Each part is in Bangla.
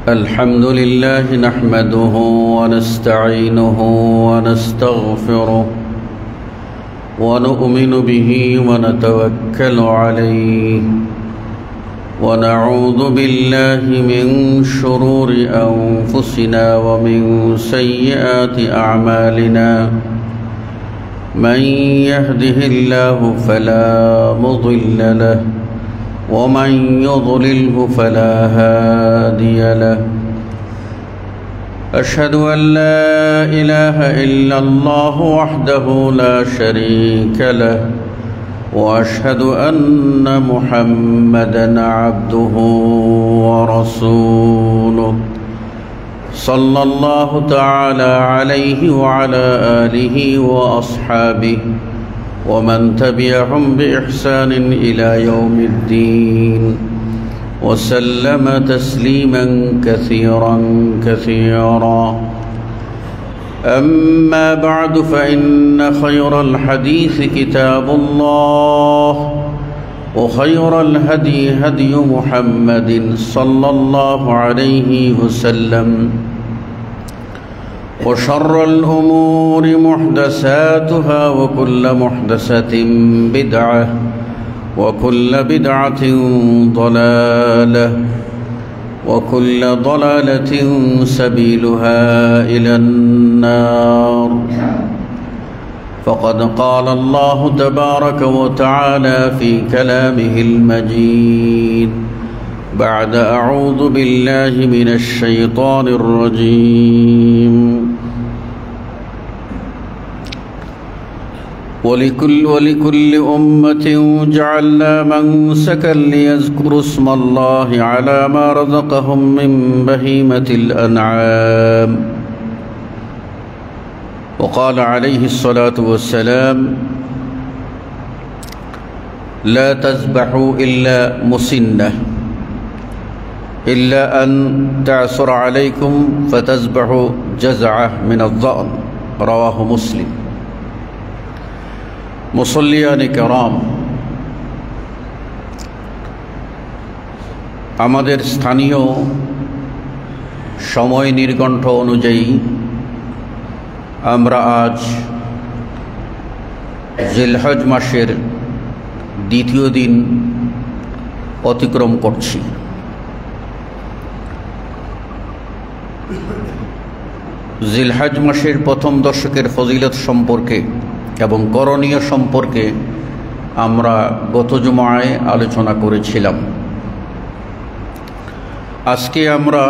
الحمد لله نحمده ونستعينه ونستغفره ونؤمن به ونتوكل عليه ونعوذ بالله من شرور أنفسنا ومن سيئات أعمالنا من يهده الله فلا مضل له ومن يضلله فلا هادي له أشهد أن لا إله إلا الله وحده لا شريك له وأشهد أن محمدًا عبده ورسوله صلى الله تعالى عليه وعلى آله وأصحابه ومن تبعهم بإحسان إلى يوم الدين وسلم تسليما كثيرا كثيرا أما بعد فإن خير الحديث كتاب الله وخير الهدي هدي محمد صلى الله عليه وسلم وشر الأمور محدثاتها وكل محدثة بدعة وكل بدعة ضلالة وكل ضلالة سبيلها إلى النار فقد قال الله تبارك وتعالى في كلامه المجيد بعد أعوذ بالله من الشيطان الرجيم ولكل أمة جعلنا منسكا ليذكروا اسم الله على ما رزقهم من بهيمة الأنعام وقال عليه الصلاة والسلام لا تذبحوا إلا مسنة إلا أن تعثر عليكم فتذبحوا جزعة من الضأن رواه مسلم মুসল্লিয়ান কিরাম, আমাদের স্থানীয় সময় নির্ঘণ্ট অনুযায়ী আমরা আজ জিলহজ মাসের দ্বিতীয় দিন অতিক্রম করছি। জিলহজ মাসের প্রথম দশকের ফজিলত সম্পর্কে এবং করণীয় সম্পর্কে আমরা গত জুমায় আলোচনা করেছিলাম। আজকে আমরা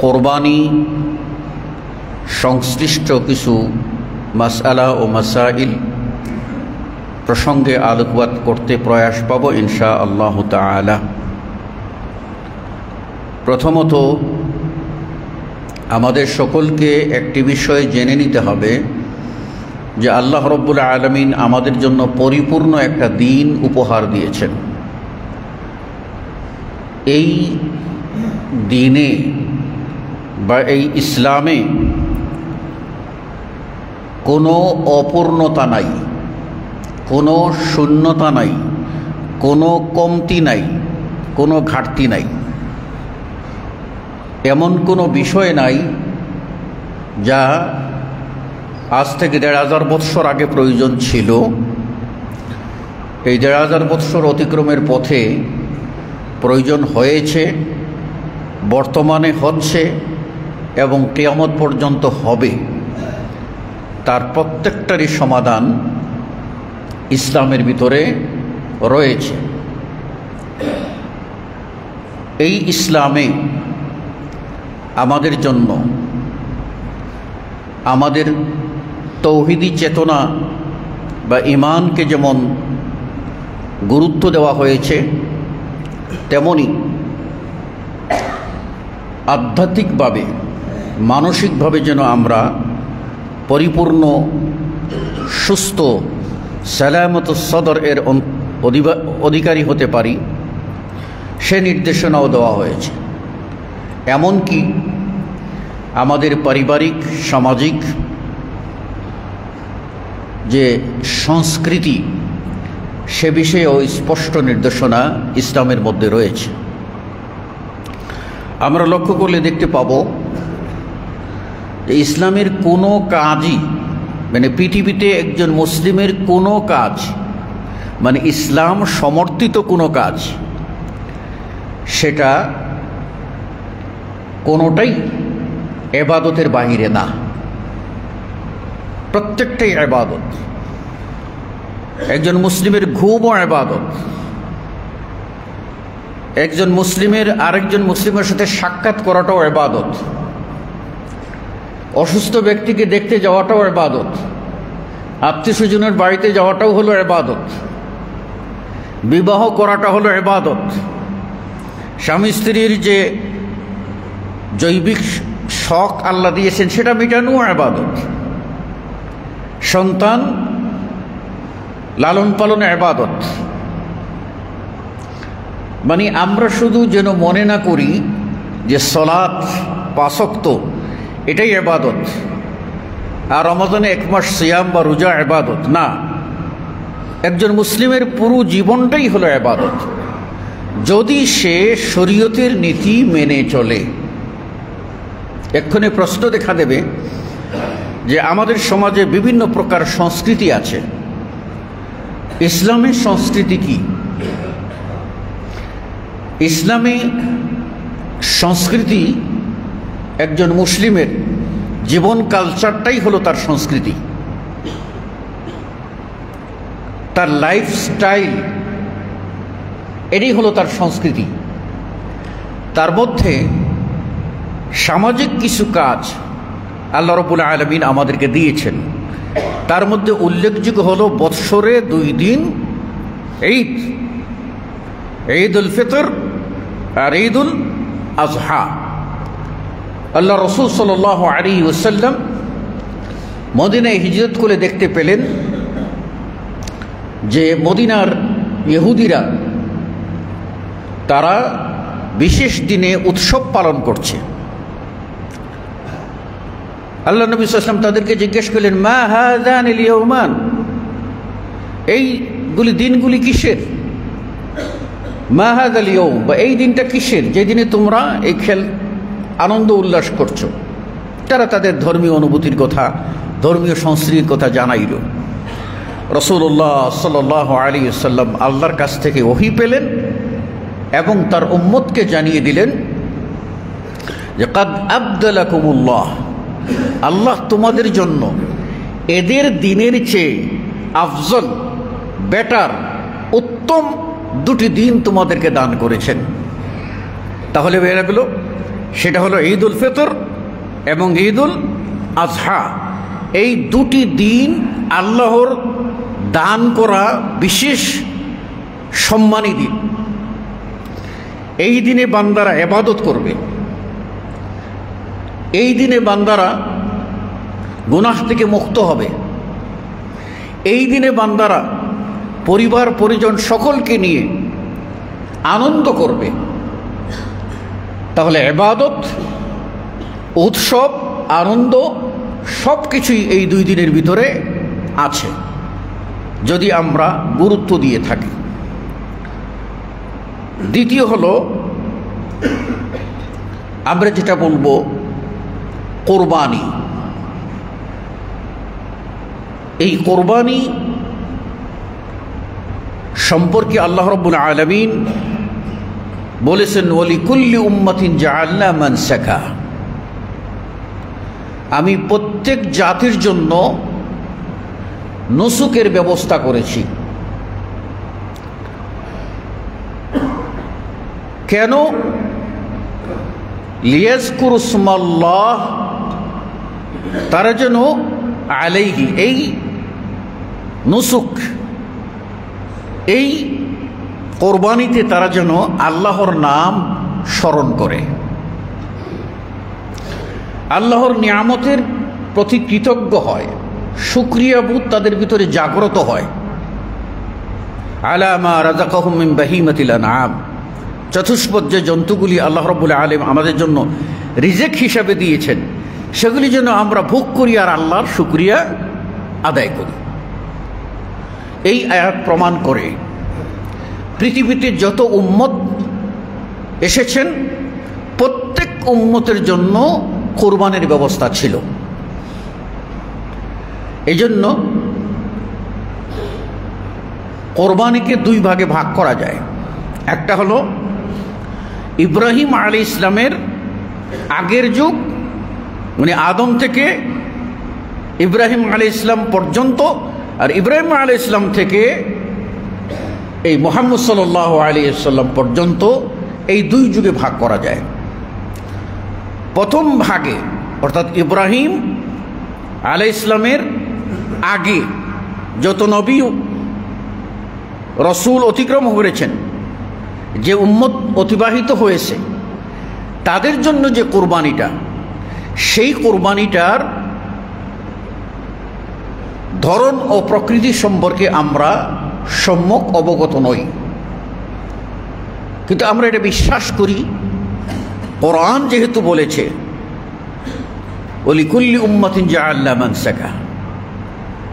কোরবানি সংশ্লিষ্ট কিছু মাসআলা ও মাসাইল প্রসঙ্গে আলোকপাত করতে প্রয়াস পাব ইনশাআল্লাহু তাআলা। প্রথমত আমাদের সকলকে একটি বিষয় জেনে নিতে হবে যে আল্লাহ রব্বুল আলামিন আমাদের জন্য পরিপূর্ণ একটা দিন উপহার দিয়েছেন। এই দিনে বা এই ইসলামে কোনো অপূর্ণতা নাই, কোনো শূন্যতা নাই, কোনো কমতি নাই, কোনো ঘাটতি নাই। এমন কোনো বিষয় নাই যা আজ থেকে ১৫০০ বৎসর আগে প্রয়োজন ছিল। এই ১৫০০ বৎসর অতিক্রমের পথে প্রয়োজন হয়েছে, বর্তমানে হচ্ছে এবং কিয়ামত পর্যন্ত হবে। তার প্রত্যেকটারই সমাধান ইসলামের ভিতরে রয়েছে। এই ইসলামে আমাদের জন্য আমাদের তৌহিদি চেতনা বা ঈমানকে যেমন গুরুত্ব দেওয়া হয়েছে, তেমনি আধ্যাত্মিকভাবে মানসিকভাবে যেন আমরা পরিপূর্ণ সুস্থ সালামত সদর এর অধিকারী হতে পারি সে নির্দেশনাও দেওয়া হয়েছে। এমনকি আমাদের পারিবারিক সামাজিক যে সংস্কৃতি সে বিষয়েও স্পষ্ট নির্দেশনা ইসলামের মধ্যে রয়েছে। আমরা লক্ষ্য করলে দেখতে পাব যে ইসলামের কোনো কাজই, মানে পৃথিবীতে একজন মুসলিমের কোনো কাজ, মানে ইসলাম সমর্থিত কোনো কাজ, সেটা কোনোটাই ইবাদতের বাহিরে না, প্রত্যেকটাই ইবাদত। একজন মুসলিমের ঘুমও ইবাদত, একজন মুসলিমের আরেকজন মুসলিমের সাথে সাক্ষাৎ করাটাও ইবাদত, অসুস্থ ব্যক্তিকে দেখতে যাওয়াটাও ইবাদত, আত্মীয় স্বজনের বাড়িতে যাওয়াটাও হলো ইবাদত, বিবাহ করাটা হলো ইবাদত, স্বামী স্ত্রীর যে জৈবিক শখ আল্লাহ দিয়েছেন সেটা মেটানোও ইবাদত, সন্তান লালন পালন ইবাদত। মানে আমরা শুধু যেন মনে না করি যে সালাত 5 ওয়াক্ত এটাই ইবাদত, আর রমজানে 1 মাস সিয়াম বা রোজা ইবাদত না। একজন মুসলিমের পুরো জীবনটাই হলো ইবাদত, যদি সে শরীয়তের নীতি মেনে চলে। এক্ষুনি প্রশ্ন দেখা দেবে যে আমাদের সমাজে বিভিন্ন প্রকার সংস্কৃতি আছে, ইসলামের সংস্কৃতি কি? ইসলামী সংস্কৃতি একজন মুসলিমের জীবন কালচারটাই হলো তার সংস্কৃতি, তার লাইফস্টাইল, এটাই হলো তার সংস্কৃতি। তার মধ্যে সামাজিক কিছু কাজ আল্লাহ রাব্বুল আলামিন আমাদেরকে দিয়েছেন, তার মধ্যে উল্লেখযোগ্য হলো বৎসরে 2 দিন ঈদ, ঈদুল ফিতর আর ঈদুল আজহা। আল্লাহ রাসূল সাল্লাল্লাহু আলাইহি ওয়াসাল্লাম মদিনায় হিজরত করে দেখতে পেলেন যে মদিনার ইহুদিরা তারা বিশেষ দিনে উৎসব পালন করছে। আল্লাহ নবী সাল্লাল্লাহু আলাইহি ওয়াসাল্লাম তাদেরকে জিজ্ঞেস করলেন, মা হাযানিল ইয়াওমান, এইগুলি দিনগুলি কিসের? মা হাযাল ইয়াওম, বা এই দিনটা কিসের, যে দিনে তোমরা এই আনন্দ উল্লাস করছো? তারা তাদের ধর্মীয় অনুভূতির কথা, ধর্মীয় সংস্কৃতির কথা জানাইল। রাসূলুল্লাহ সাল্লাল্লাহু আলাইহি ওয়াসাল্লাম আল্লাহর কাছ থেকে ওহী পেলেন এবং তার উম্মতকে জানিয়ে দিলেন যে কাদ আবদালাকুমুল্লাহ, আল্লাহ তোমাদের জন্য এদের দিনের চেয়ে আফজল, বেটার, উত্তম 2টি দিন তোমাদেরকে দান করেছেন। তাহলে বেরা গেল সেটা হলো ঈদুল ফিতর এবং ঈদুল আজহা। এই 2টি দিন আল্লাহর দান করা বিশেষ সম্মানী দিন। এই দিনে বান্দারা ইবাদত করবে, এই দিনে বান্দারা গুনাহ থেকে মুক্ত হবে, এই দিনে বান্দারা পরিবার পরিজন সকলকে নিয়ে আনন্দ করবে। তাহলে ইবাদত, উৎসব, আনন্দ সব কিছুই এই 2 দিনের ভিতরে আছে যদি আমরা গুরুত্ব দিয়ে থাকি। দ্বিতীয় হলো আমরা যেটা বলবো কোরবানি। এই কোরবানি সম্পর্কে আল্লাহ রাব্বুল আলামিন বলেছেন, ওয়ালিকুল্লি উম্মাতিন জাআলনা মানসাকা, আমি প্রত্যেক জাতির জন্য নুসুকের ব্যবস্থা করেছি। কেন? লিয়াজকুরু ইসমাল্লাহ, তারা যেন আলাইহি, এই নুসুক, এই কোরবানিতে তারা যেন আল্লাহর নাম স্মরণ করে, আল্লাহর নিয়ামতের প্রতি কৃতজ্ঞ হয়, শুকরিয়াবোধ তাদের ভিতরে জাগ্রত হয়। আলা মা রাযাকাহুম মিন বাহিমাতিল আনআম, চতুষ্পদ যে জন্তুগুলি আল্লাহ রাব্বুল আলামিন আমাদের জন্য রিজিক হিসাবে দিয়েছেন, সেগুলি যেন আমরা ভোগ করি আর আল্লাহর শুকরিয়া আদায় করি। এই আয়াত প্রমাণ করে পৃথিবীতে যত উম্মত এসেছেন প্রত্যেক উম্মতের জন্য কোরবানির ব্যবস্থা ছিল। এই জন্য কোরবানিকে দুই ভাগে ভাগ করা যায়। একটা হলো ইব্রাহিম আলাইহিস সালামের আগের যুগ, মানে আদম থেকে ইব্রাহিম আলাইহিস সালাম পর্যন্ত, আর ইব্রাহিম আলাইহিস সালাম থেকে এই মুহাম্মদ সাল্লাল্লাহু আলাইহি ওয়াসাল্লাম পর্যন্ত, এই দুই যুগে ভাগ করা যায়। প্রথম ভাগে অর্থাৎ ইব্রাহিম আলাইহিস সালামের আগে যত নবী রসুল অতিক্রম করেছেন, যে উম্মত অতিবাহিত হয়েছে, তাদের জন্য যে কোরবানিটা, সেই কোরবানিটার ধরন ও প্রকৃতি সম্পর্কে আমরা সম্যক অবগত নই, কিন্তু আমরা এটা বিশ্বাস করি কোরআন যেহেতু বলেছে ওয়ালিকুল্লি উম্মাতিন জাআলনা মানসাকা,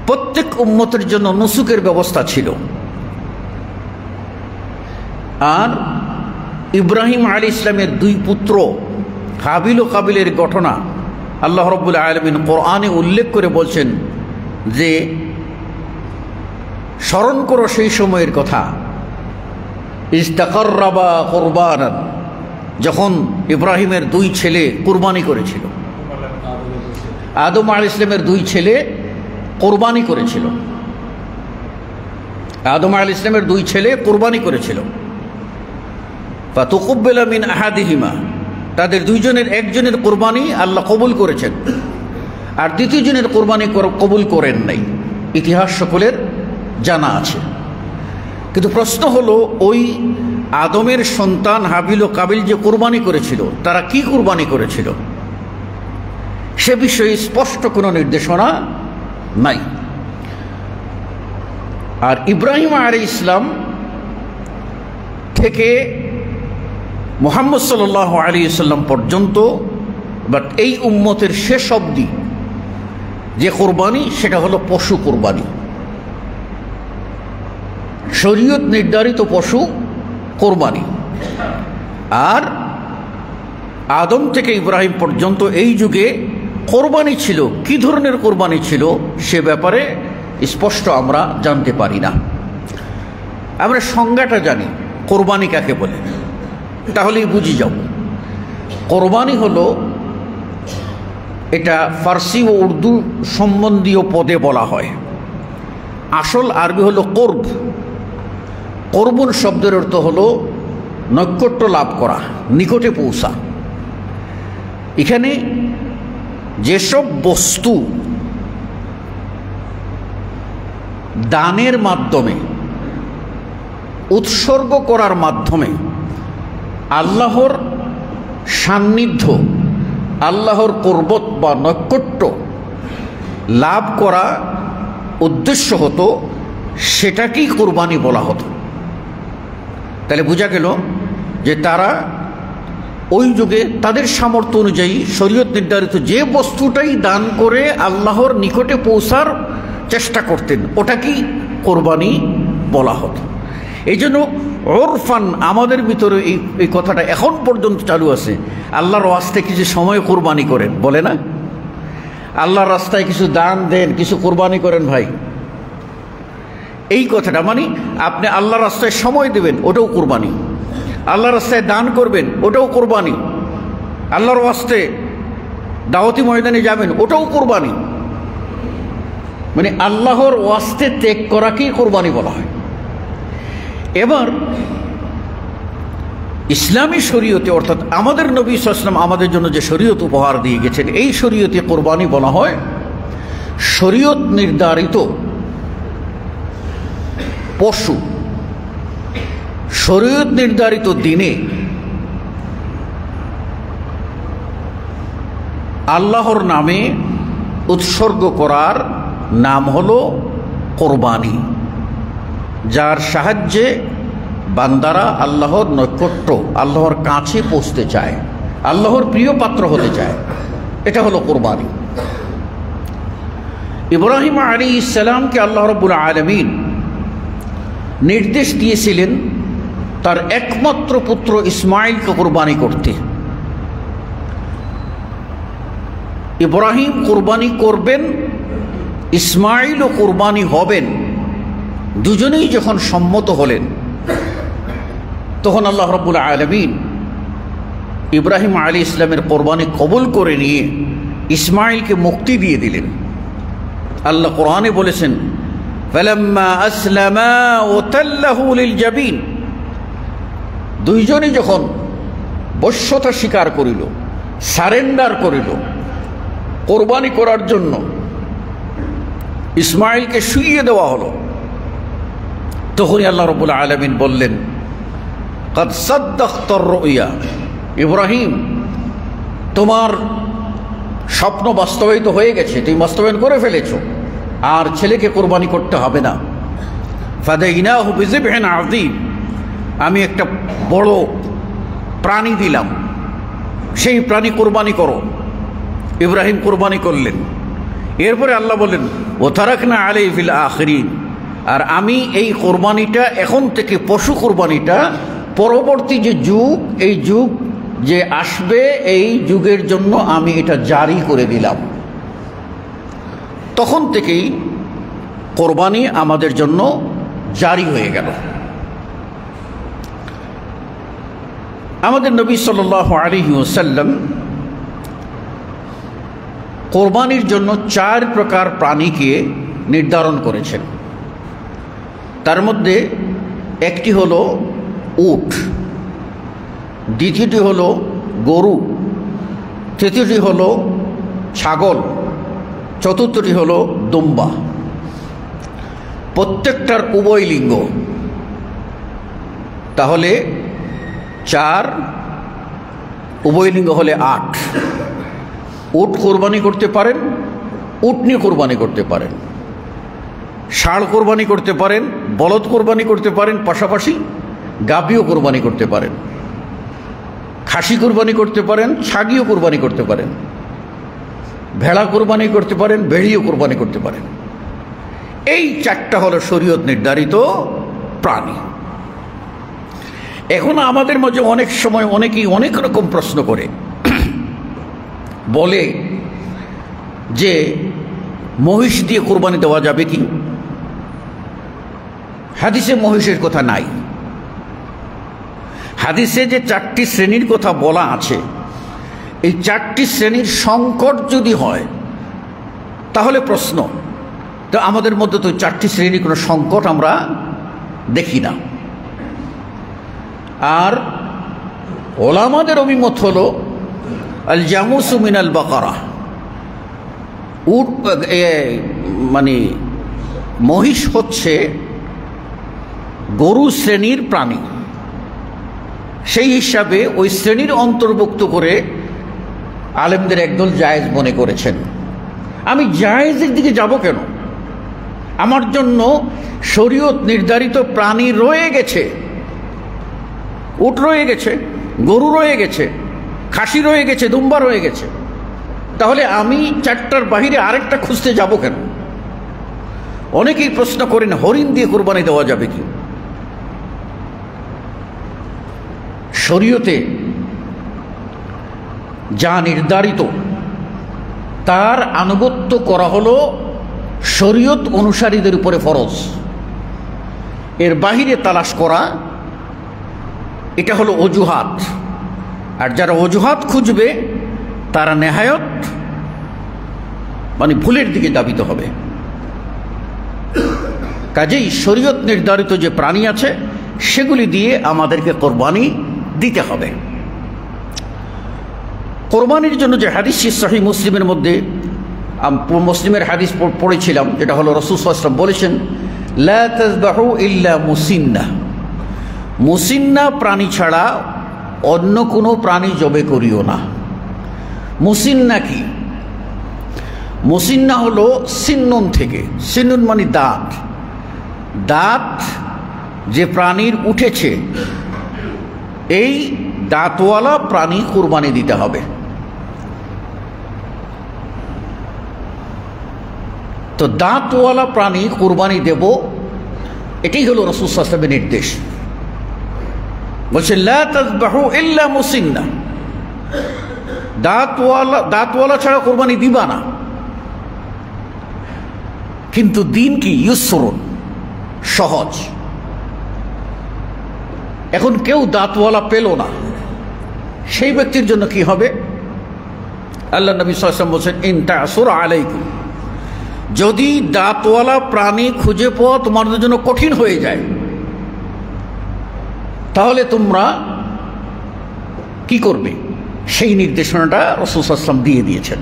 প্রত্যেক উম্মতের জন্য নুসুকের ব্যবস্থা ছিল। আর ইব্রাহিম আলাইহিস সালামের দুই পুত্র হাবিল ও কাবিলের ঘটনা আল্লাহ রাব্বুল আলামিন কোরআনে উল্লেখ করে বলছেন যে স্মরণ করো সেই সময়ের কথা, ইস্তাকাররাবা কুরবানান, যখন ইব্রাহিমের দুই ছেলে কুরবানি করেছিল। আদম আলাইহিস সালামের দুই ছেলে কোরবানি করেছিল। আদম আলাইহিস সালামের দুই ছেলে কোরবানি করেছিল। ফাতুকুব্বিলা মিন আহাদিহিমা, তাদের দুইজনের একজনের কোরবানি আল্লাহ কবুল করেছেন, আর দ্বিতীয় জনের কোরবানি কবুল করেন নাই। ইতিহাস সকলের জানা আছে। কিন্তু প্রশ্ন হলো, ওই আদমের সন্তান হাবিল ও কাবিল যে কোরবানি করেছিল, তারা কি কোরবানি করেছিল সে বিষয়ে স্পষ্ট কোনো নির্দেশনা নাই। আর ইব্রাহিম আলাইহিস সালাম থেকে মুহাম্মদ সাল্লাল্লাহু আলাইহি ওয়াসাল্লাম পর্যন্ত, বাট এই উম্মতের শেষ অবধি যে কোরবানি, সেটা হলো পশু কোরবানি, শরীয়ত নির্ধারিত পশু কোরবানি। আর আদম থেকে ইব্রাহিম পর্যন্ত এই যুগে কোরবানি ছিল, কি ধরনের কোরবানি ছিল সে ব্যাপারে স্পষ্ট আমরা জানতে পারি না। আমরা সংজ্ঞাটা জানি, কোরবানি কাকে বলে, তাহলেই বুঝি যাব। কোরবানি হলো, এটা ফার্সি ও উর্দু সম্বন্ধীয় পদে বলা হয়। আসল আরবি হলো কোরব। কোরবুন শব্দের অর্থ হলো নৈকট্য লাভ করা, নিকটে পৌঁছা। এখানে যেসব বস্তু দানের মাধ্যমে, উৎসর্গ করার মাধ্যমে আল্লাহর সান্নিধ্য, আল্লাহর কুরবত বা নৈকট্য লাভ করা উদ্দেশ্য হতো, সেটাকেই কুরবানি বলা হতো। তাহলে বোঝা গেল যে তারা ওই যুগে তাদের সামর্থ্য অনুযায়ী শরীয়ত নির্ধারিত যে বস্তুটাই দান করে আল্লাহর নিকটে পৌঁছার চেষ্টা করতেন, ওটাকেই কোরবানি বলা হতো। এই জন্য ওরফান আমাদের ভিতরে এই কথাটা এখন পর্যন্ত চালু আছে, আল্লাহর ওয়াস্তে কিছু সময় কোরবানি করেন, বলে না? আল্লাহর রাস্তায় কিছু দান দেন, কিছু কোরবানি করেন ভাই। এই কথাটা মানে আপনি আল্লাহর রাস্তায় সময় দেবেন, ওটাও কোরবানি। আল্লাহর রাস্তায় দান করবেন, ওটাও কোরবানি। আল্লাহর ওয়াস্তে দাওয়াতি ময়দানে যাবেন, ওটাও কোরবানি। মানে আল্লাহর ওয়াস্তে ত্যাগ করাকেই কোরবানি বলা হয়। এবার ইসলামী শরীয়তে, অর্থাৎ আমাদের নবী সাল্লাল্লাহু আলাইহি ওয়াসাল্লাম আমাদের জন্য যে শরীয়ত উপহার দিয়ে গেছেন, এই শরীয়তে কোরবানি বলা হয় শরীয়ত নির্ধারিত পশু, শরীয়ত নির্ধারিত দিনে আল্লাহর নামে উৎসর্গ করার নাম হলো কোরবানি, যার সাহায্যে বান্দারা আল্লাহর নৈকট্য, আল্লাহর কাছে পৌঁছতে চায়, আল্লাহর প্রিয় পাত্র হতে চায়। এটা হলো কোরবানি। ইব্রাহিম আলাইহিস সালামকে আল্লাহ রাব্বুল আলামিন নির্দেশ দিয়েছিলেন তার একমাত্র পুত্র ইসমাইলকে কোরবানি করতে। ইব্রাহিম কুরবানি করবেন, ইসমাইলও কুরবানি হবেন। দুজনেই যখন সম্মত হলেন তখন আল্লাহ রাব্বুল আলামিন ইব্রাহিম আলাইহিস সালামের কোরবানি কবুল করে নিয়ে ইসমাইলকে মুক্তি দিয়ে দিলেন। আল্লাহ কোরআনে বলেছেন, ফালাম্মা আসলামা ওয়াতাল্লাহু লিলজাবিন, দুইজনই যখন বশ্যতা স্বীকার করিল, সারেন্ডার করিল কোরবানি করার জন্য, ইসমাইলকে শুইয়ে দেওয়া হলো, তখনই আল্লাহ রাব্বুল আলামিন বললেন, কাদ সাদ্দাকতার রুইয়া, ইব্রাহিম তোমার স্বপ্ন বাস্তবায়িত হয়ে গেছে, তুমি বাস্তবায়ন করে ফেলেছো, আর ছেলেকে কোরবানি করতে হবে না। ফাদাইনাহু বিযিবহিন আযীম, আমি একটা বড় প্রাণী দিলাম, সেই প্রাণী কোরবানি করো। ইব্রাহিম কোরবানি করলেন। এরপরে আল্লাহ বললেন, ও তারাকনা আলাইহি ফিল আখিরিন, আর আমি এই কোরবানিটা এখন থেকে, পশু কোরবানিটা পরবর্তী যে যুগ, এই যুগ যে আসবে, এই যুগের জন্য আমি এটা জারি করে দিলাম। তখন থেকেই কোরবানি আমাদের জন্য জারি হয়ে গেল। আমাদের নবী সাল্লাল্লাহু আলাইহি ওয়াসাল্লাম কোরবানির জন্য 4 প্রকার প্রাণীকে নির্ধারণ করেছেন। তার মধ্যে একটি হলো উট, দ্বিতীয়টি হলো গরু, তৃতীয়টি হলো ছাগল, চতুর্থটি হলো দুম্বা। প্রত্যেকটার উভয় লিঙ্গ, তাহলে 4, উভয় লিঙ্গ হলে 8। উট কোরবানি করতে পারেন, উটনি কোরবানি করতে পারেন, ষাঁড় কোরবানি করতে পারেন, বলদ কোরবানি করতে পারেন, পাশাপাশি গাভীও কোরবানি করতে পারেন, খাসি কোরবানি করতে পারেন, ছাগিও কোরবানি করতে পারেন, ভেড়া কোরবানি করতে পারেন, ভেড়িও কোরবানি করতে পারেন। এই 4টা হলো শরীয়ত নির্ধারিত প্রাণী। এখন আমাদের মাঝে অনেক সময় অনেকেই অনেক রকম প্রশ্ন করে, বলে যে মহিষ দিয়ে কোরবানি দেওয়া যাবে কি? হাদিসে মহিষের কথা নাই। হাদিসে যে 4টি শ্রেণীর কথা বলা আছে, এই 4টি শ্রেণীর সংকট যদি হয় তাহলে প্রশ্ন, তো আমাদের মধ্যে তো 4টি শ্রেণীর কোনো সংকট আমরা দেখি না। আর ওলামাদের অভিমত হলো আল জামুসু মিনাল বাকারা, উট মানে মহিষ হচ্ছে গরু শ্রেণীর প্রাণী, সেই হিসাবে ওই শ্রেণীর অন্তর্ভুক্ত করে আলেমদের একদল জায়েজ মনে করেছেন। আমি জায়েজের দিকে যাব কেন? আমার জন্য শরীয়ত নির্ধারিত প্রাণী রয়ে গেছে, উট রয়ে গেছে, গরু রয়ে গেছে, খাসি রয়ে গেছে, দুম্বা রয়ে গেছে, তাহলে আমি 4টার বাহিরে আরেকটা খুঁজতে যাব কেন? অনেকেই প্রশ্ন করেন হরিণ দিয়ে কোরবানি দেওয়া যাবে কি? শরীয়তে যা নির্ধারিত তার আনুগত্য করা হলো শরীয়ত অনুসারীদের উপরে ফরজ। এর বাহিরে তালাশ করা এটা হলো অজুহাত, আর যারা অজুহাত খুঁজবে তারা নেহায়ত মানে ভুলের দিকে ধাবিত হবে। কাজেই শরীয়ত নির্ধারিত যে প্রাণী আছে সেগুলি দিয়ে আমাদেরকে কোরবানি দিতে হবে। কোরবানির জন্য যে হাদিস সহিহ মুসলিমের মধ্যে, মুসলিমের হাদিস পড়েছিলাম, যেটা হলো রাসূল সাল্লাল্লাহু আলাইহি ওয়াসাল্লাম বলেছেন, লা তাযবাহু ইল্লা মুসিন্না, মুসিন্না প্রাণী ছাড়া অন্য কোনো প্রাণী জবে করিও না। মুসিন্না কি? মুসিন্না হলো সিন্নুন থেকে, সিন্নুন মানে দাঁত, দাঁত যে প্রাণীর উঠেছে এই দাঁতওয়ালা প্রাণী কুরবানি দিতে হবে। তো দাঁতওয়ালা প্রাণী কুরবানি দেব, এটাই হলো রাসূল সাল্লাল্লাহু আলাইহি ওয়াসাল্লামের নির্দেশ। বলছে লা তাযবাহু ইল্লা মুসিন্না, দাঁতওয়ালা ছাড়া কোরবানি দিবা না। কিন্তু দিন কি ইউসরুন, সহজ। এখন কেউ দাঁতওয়ালা পেল না, সেই ব্যক্তির জন্য কি হবে? আল্লাহ নবী সাল্লাল্লাহু আলাইহি ওয়াসাল্লাম বলেছেন, ইন তা'সুর আলাইকুম, যদি দাঁতওয়ালা প্রাণী খুঁজে পাওয়া তোমাদের জন্য কঠিন হয়ে যায়, তাহলে তোমরা কি করবে? সেই নির্দেশনাটা রাসূল সাল্লাল্লাহু আলাইহি ওয়াসাল্লাম দিয়ে দিয়েছেন।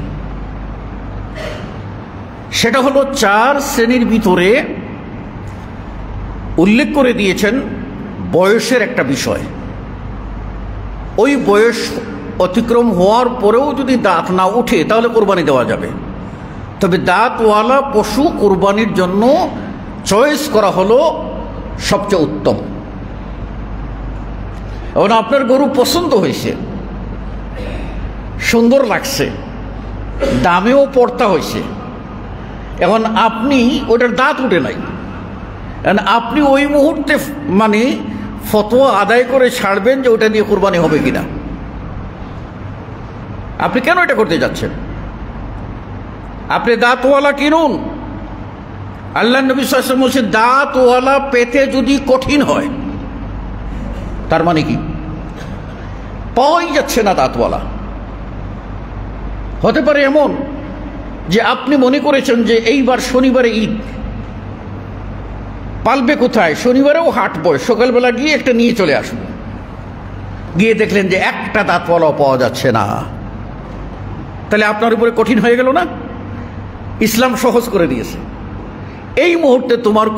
সেটা হলো 4 শ্রেণীর ভিতরে উল্লেখ করে দিয়েছেন বয়সের একটা বিষয়। ওই বয়স অতিক্রম হওয়ার পরেও যদি দাঁত না উঠে তাহলে কোরবানি দেওয়া যাবে। তবে দাঁতওয়ালা পশু কোরবানির জন্য চয়েস করা হলো সবচেয়ে উত্তম। এখন আপনার গরু পছন্দ হয়েছে, সুন্দর লাগছে, দামেও পড়তা হয়েছে, এখন আপনি ওটার দাঁত উঠে নাই, আপনি ওই মুহূর্তে মানে ফতোয়া আদায় করে ছাড়বেন যে ওটা দিয়ে কোরবানি হবে কিনা? আপনি কেন এটা করতে যাচ্ছেন? আপনি দাঁতওয়ালা কিনুন। আল্লাহ নবী সাল্লাল্লাহু আলাইহি ওয়াসাল্লাম বলেছেন, দাঁতওয়ালা পেতে যদি কঠিন হয়, তার মানে কি? পাওয়াই যাচ্ছে না দাঁতওয়ালা। হতে পারে এমন যে আপনি মনে করেছেন যে এইবার শনিবারে ঈদ, পালবে কোথায়? শনিবারেও হাঁটবো, সকালবেলা গিয়ে একটা নিয়ে চলে আসবো। গিয়ে দেখলেন যে একটা দাঁতওয়ালাও পাওয়া যাচ্ছে না, তাহলে আপনার উপরে কঠিন হয়ে গেল না? ইসলাম সহজ করে দিয়েছে। এই মুহূর্তে তোমার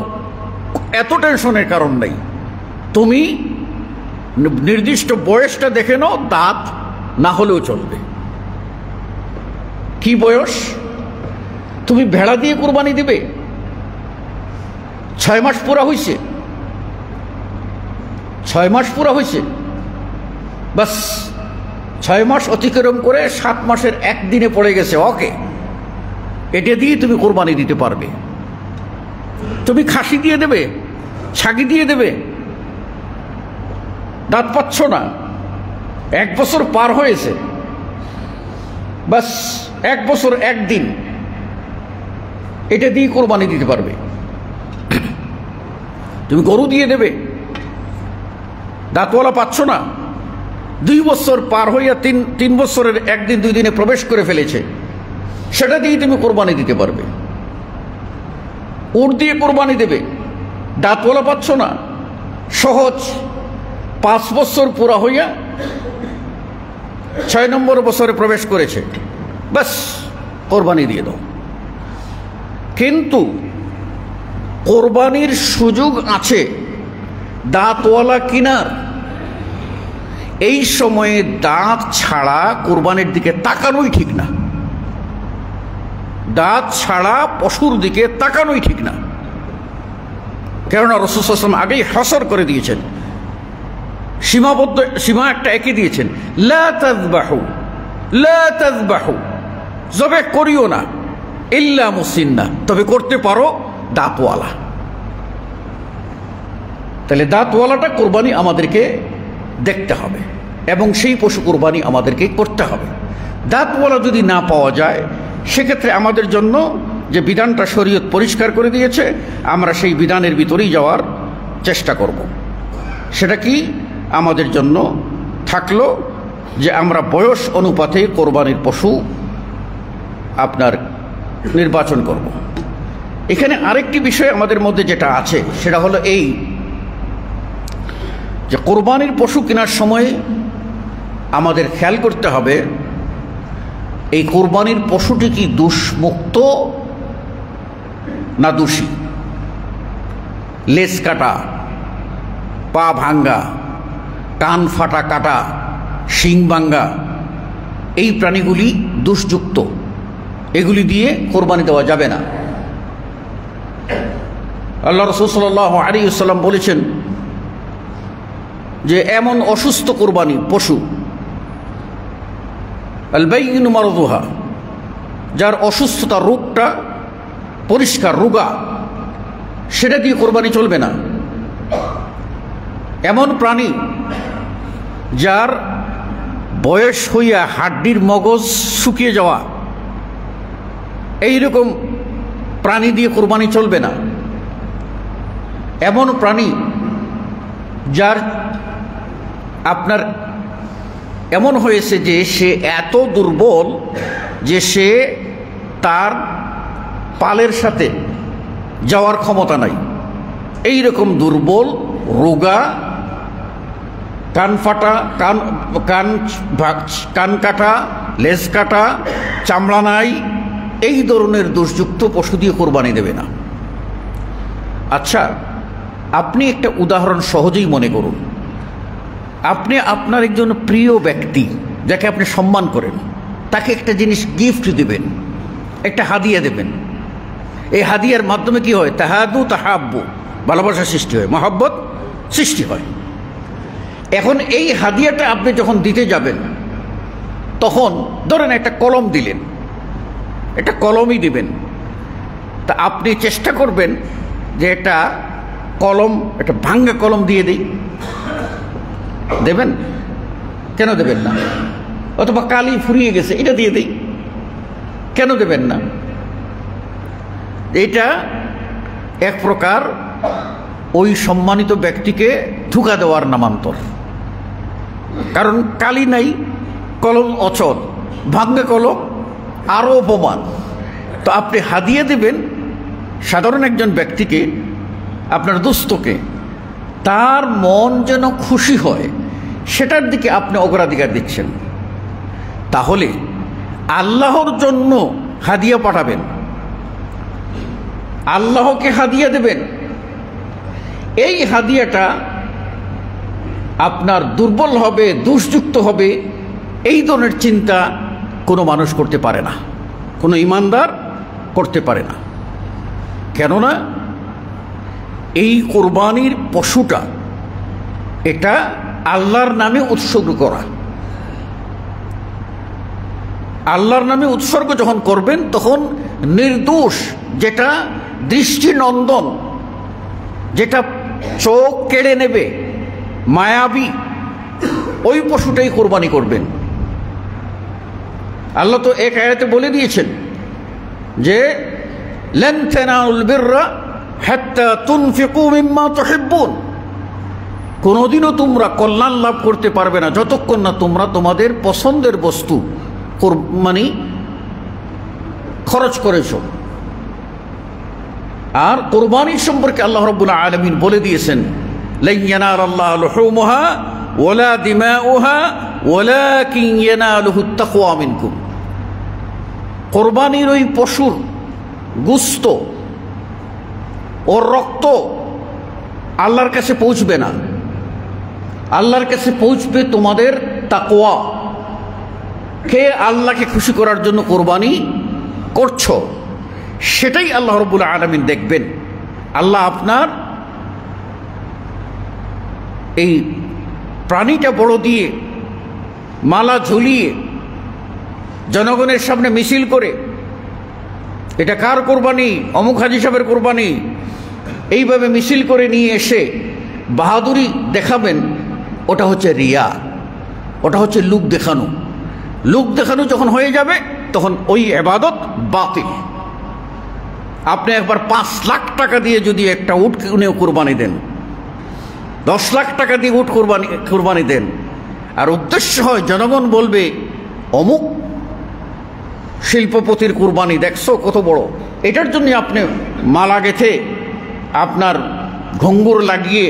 এত টেনশনের কারণ নেই। তুমি নির্দিষ্ট বয়সটা দেখে নাও, দাঁত না হলেও চলবে। কি বয়স? তুমি ভেড়া দিয়ে কুরবানি দিবে, 6 মাস পুরা হয়েছে, 6 মাস পুরা হয়েছে, বাস 6 মাস অতিক্রম করে 7 মাসের 1 দিনে পড়ে গেছে, ওকে, এটা দিয়ে তুমি কোরবানি দিতে পারবে। তুমি খাসি দিয়ে দেবে, ছাগি দিয়ে দেবে, দাঁত পাচ্ছ না, 1 বছর পার হয়েছে, বাস 1 বছর 1 দিন, এটা দিয়ে কোরবানি দিতে পারবে। তুমি গরু দিয়ে দেবে, দাঁতওয়ালা পাচ্ছ না, 2 বছর পার হইয়া 3 বছরের 1 দিন 2 দিনে প্রবেশ করে ফেলেছে, সেটা দিয়ে তুমি কোরবানি দিতে পারবে। উট দিয়ে কোরবানি দেবে, দাঁতওয়ালা পাচ্ছ না, সহজ, 5 বছর পুরা হইয়া 6 নম্বর বছরে প্রবেশ করেছে, বাস কোরবানি দিয়ে দাও। কিন্তু কোরবানির সুযোগ আছে দাঁতওয়ালা কিনার। এই সময়ে দাঁত ছাড়া কোরবানির দিকে তাকানোই ঠিক না, দাঁত ছাড়া পশুর দিকে তাকানোই ঠিক না। কেননা রাসূল সাল্লাল্লাহু আলাইহি ওয়াসাল্লাম আগেই হাসর করে দিয়েছেন, সীমা একটা এঁকে দিয়েছেন, লা তাযবাহু, লা তাযবাহু, জবেহ করিও না, ইল্লা মুসিন্না, তবে করতে পারো দাঁতওয়ালা। তাহলে দাঁতওয়ালাটা কোরবানি আমাদেরকে দেখতে হবে এবং সেই পশু কোরবানি আমাদেরকে করতে হবে। দাঁতওয়ালা যদি না পাওয়া যায়, সেক্ষেত্রে আমাদের জন্য যে বিধানটা শরীয়ত পরিষ্কার করে দিয়েছে, আমরা সেই বিধানের ভিতরেই যাওয়ার চেষ্টা করব। সেটা কি? আমাদের জন্য থাকলো যে আমরা বয়স অনুপাতে কোরবানির পশু আপনার নির্বাচন করব। এখানে আরেকটি বিষয় আমাদের মধ্যে যেটা আছে, সেটা হলো এই যে কোরবানির পশু কেনার সময় আমাদের খেয়াল করতে হবে এই কোরবানির পশুটি কি দোষমুক্ত না দোষী। লেজ কাটা, পা ভাঙ্গা, কান ফাটা কাটা, শিং ভাঙ্গা, এই প্রাণীগুলি দোষযুক্ত, এগুলি দিয়ে কোরবানি দেওয়া যাবে না। আল্লাহ রাসূল সাল্লাল্লাহু আলাইহি ওয়াসাল্লাম বলেছেন যে এমন অসুস্থ কোরবানি পশু, আল বাইয়িনু মারদুহা, যার অসুস্থতা, রোগটা পরিষ্কার, রোগা, সেটা দিয়ে কোরবানি চলবে না। এমন প্রাণী যার বয়স হইয়া হাড্ডির মগজ শুকিয়ে যাওয়া, এইরকম প্রাণী দিয়ে কোরবানি চলবে না। এমন প্রাণী যার আপনার এমন হয়েছে যে সে এত দুর্বল যে সে তার পালের সাথে যাওয়ার ক্ষমতা নাই, এই রকম দুর্বল, রোগা, কান ফাটা, কান কাটা, লেজ কাটা, চামড়া নাই, এই ধরনের দোষযুক্ত পশু দিয়ে কোরবানি দেবে না। আচ্ছা, আপনি একটা উদাহরণ সহজেই মনে করুন। আপনি আপনার একজন প্রিয় ব্যক্তি যাকে আপনি সম্মান করেন, তাকে একটা জিনিস গিফট দেবেন, একটা হাদিয়া দেবেন। এই হাদিয়ার মাধ্যমে কি হয়? তাহাদু তাহাব্বু, ভালোবাসা সৃষ্টি হয়, মহব্বত সৃষ্টি হয়। এখন এই হাদিয়াটা আপনি যখন দিতে যাবেন, তখন ধরেন একটা কলম দিলেন, একটা কলমই দিবেন, তা আপনি চেষ্টা করবেন যে একটা কলম, একটা ভাঙ্গা কলম দিয়ে দিই, দেবেন? কেন দেবেন না? অথবা কালি ফুরিয়ে গেছে, এটা দিয়ে দিই, কেন দেবেন না? এটা এক প্রকার ওই সম্মানিত ব্যক্তিকে ধোঁকা দেওয়ার নামান্তর। কারণ কালি নাই, কলম অচল, ভাঙ্গা কলম আরও অপমান। তো আপনি হাদিয়া দেবেন সাধারণ একজন ব্যক্তিকে, আপনার দোস্তকে, তার মন যেন খুশি হয়, সেটার দিকে আপনি অগ্রাধিকার দিচ্ছেন। তাহলে আল্লাহর জন্য হাদিয়া পাঠাবেন, আল্লাহকে হাদিয়া দেবেন। এই হাদিয়াটা আপনার দুর্বল হবে, দোষযুক্ত হবে, এই ধরনের চিন্তা কোনো মানুষ করতে পারে না, কোনো ইমানদার করতে পারে না। কেননা এই কোরবানির পশুটা এটা আল্লাহর নামে উৎসর্গ করা। আল্লাহর নামে উৎসর্গ যখন করবেন, তখন নির্দোষ, যেটা দৃষ্টিনন্দন, যেটা চোখ কেড়ে নেবে, মায়াবী, ওই পশুটাই কোরবানি করবেন। আল্লাহ তো এক আয়াতে বলে দিয়েছেন যে লান তানালুল বিররা হাত্তা তুনফিকু মিম্মা তুহিব্বুন, কোনোদিনও তোমরা কল্যাণ লাভ করতে পারবে না যতক্ষণ না তোমরা তোমাদের পছন্দের বস্তু কোরবানি খরচ করেছো। আর কোরবানির সম্পর্কে আল্লাহ রাব্বুল আলামিন বলে দিয়েছেন, লান ইয়ানালাল্লাহু লুহুমুহা ওয়ালা দিমাউহা ওয়ালাকিন ইয়ানালুহুত তাকওয়া মিনকুম। কোরবানির ওই পশুর গোশত, ওর রক্ত আল্লাহর কাছে পৌঁছবে না, আল্লাহর কাছে পৌঁছবে তোমাদের তাকওয়া। কে আল্লাহকে খুশি করার জন্য কোরবানি করছো, সেটাই আল্লাহ রাব্বুল আলামিন দেখবেন। আল্লাহ আপনার এই প্রাণীটা বড় দিয়ে, মালা ঝুলিয়ে, জনগণের সামনে মিছিল করে, এটা কার কোরবানি? অমুক হাজী সাহেবের কোরবানি, এইভাবে মিছিল করে নিয়ে এসে বাহাদুরি দেখাবেন, ওটা হচ্ছে রিয়া, ওটা হচ্ছে লোক দেখানো। লোক দেখানো যখন হয়ে যাবে, তখন ওই ইবাদত বাতিল। আপনি একবার 5 লাখ টাকা দিয়ে যদি একটা উট কিনেও কোরবানি দেন, 10 লাখ টাকা দিয়ে উট কোরবানি দেন, আর উদ্দেশ্য হয় জনগণ বলবে অমুক শিল্পপতির কোরবানি দেখছো কত বড়, এটার জন্য আপনি মালা গেথে, আপনার ঘঙ্গুর লাগিয়ে,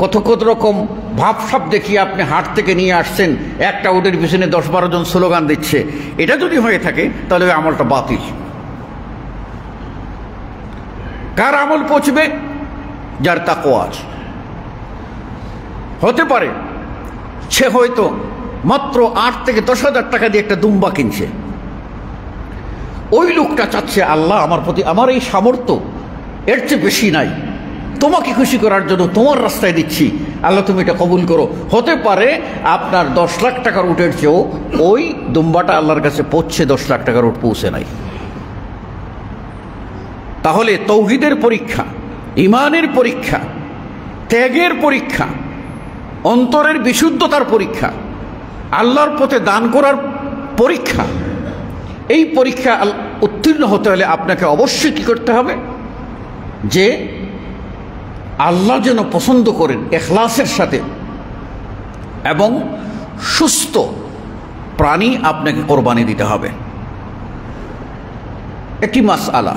কত রকম ভাবসাব দেখিয়ে আপনি হাট থেকে নিয়ে আসছেন, একটা উটের পিছনে 10-12 জন স্লোগান দিচ্ছে, এটা যদি হয়ে থাকে তাহলে ওই আমলটা বাতিল। কার আমল পৌঁছবে? যার তাকওয়া আছে। হতে পারে সে হয়তো মাত্র 8 থেকে 10 হাজার টাকা দিয়ে একটা দুম্বা কিনছে, ওই লোকটা চাচ্ছে আল্লাহ আমার প্রতি, আমার এই সামর্থ্য এর চেয়ে বেশি নাই, তোমাকে খুশি করার জন্য তোমার রাস্তায় দিচ্ছি, আল্লাহ তুমি এটা কবুল করো। হতে পারে আপনার 10 লাখ টাকার উটের চেয়েও ওই দুম্বাটা আল্লাহর কাছে পৌঁছে 10 লাখ টাকার উট পৌঁছে নাই। তাহলে তৌহিদের পরীক্ষা, ইমানের পরীক্ষা, ত্যাগের পরীক্ষা, অন্তরের বিশুদ্ধতার পরীক্ষা, আল্লাহর পথে দান করার পরীক্ষা। এই পরীক্ষা উত্তীর্ণ হতে হলে আপনাকে অবশ্যই কী করতে হবে, যে আল্লাহ যেন পছন্দ করেন ইখলাসের সাথে, এবং সুস্থ প্রাণী আপনাকে কোরবানি দিতে হবে। একটি মাসআলা,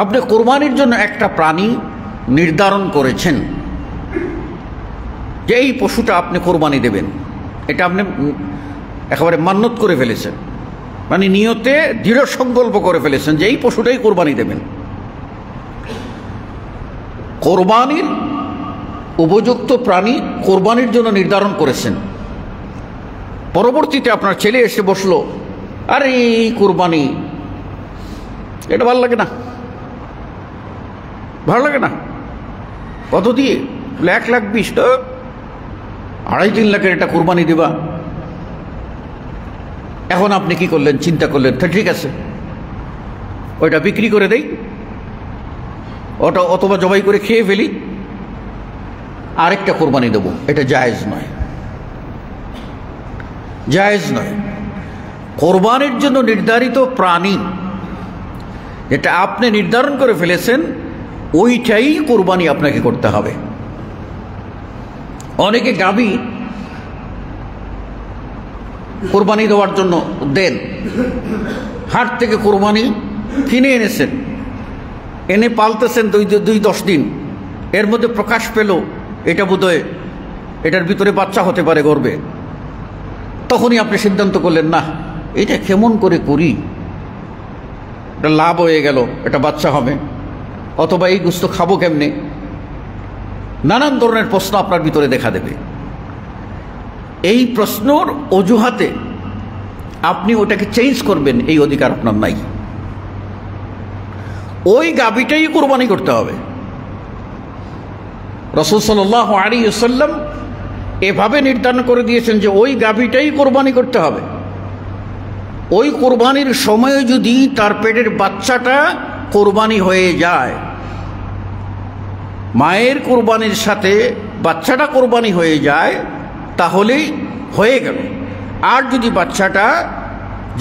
আপনি কোরবানির জন্য একটা প্রাণী নির্ধারণ করেছেন যে এই পশুটা আপনি কোরবানি দেবেন, এটা আপনি একেবারে মান্যত করে ফেলেছেন, মানে নিয়তে দৃঢ় সংকল্প করে ফেলেছেন যে এই পশুটাই কোরবানি দেবেন। কোরবানির উপযুক্ত প্রাণী কোরবানির জন্য নির্ধারণ করেছেন, পরবর্তীতে আপনার ছেলে এসে বসলো, আরে এই কোরবানি এটা ভালো লাগে না, ভালো লাগে না, কত দিয়ে? 1,20,000, 2.5-3 লাখের এটা কোরবানি দিবা। এখন আপনি কি করলেন, চিন্তা করলেন, ঠিক আছে ওইটা বিক্রি করে দেই, ওটা অথবা জবাই করে খেয়ে ফেলি, আরেকটা কোরবানি দেবো। এটা জায়েজ নয়, জায়েজ নয়। কোরবানির জন্য নির্ধারিত প্রাণী যেটা আপনি নির্ধারণ করে ফেলেছেন, ওইটাই কোরবানি আপনাকে করতে হবে। অনেকে গাভী কোরবানি দেওয়ার জন্য দেন, হাট থেকে কোরবানি কিনে এনেছেন, এনে পালতেছেন 2-10 দিন, এর মধ্যে প্রকাশ পেল এটা বোধহয় এটার ভিতরে বাচ্চা হতে পারে গর্বে, তখনই আপনি সিদ্ধান্ত করলেন না এটা কেমন করে করি, এটা লাভ হয়ে গেল, এটা বাচ্চা হবে, অথবা এই গোশত খাবো কেমনে, নানান ধরনের প্রশ্ন আপনার ভিতরে দেখা দেবে। এই প্রশ্নর অজুহাতে আপনি ওটাকে চেঞ্জ করবেন, এই অধিকার আপনার নাই। ওই গাভীটাই কোরবানি করতে হবে। রাসূল সাল্লাল্লাহু আলাইহি ওয়াসাল্লাম এভাবে নির্ধারণ করে দিয়েছেন যে ওই গাভীটাই কোরবানি করতে হবে। ওই কোরবানির সময়ে যদি তার পেটের বাচ্চাটা কোরবানি হয়ে যায়, মায়ের কোরবানির সাথে বাচ্চাটা কোরবানি হয়ে যায়, তাহলেই হয়ে গেল। আর যদি বাচ্চাটা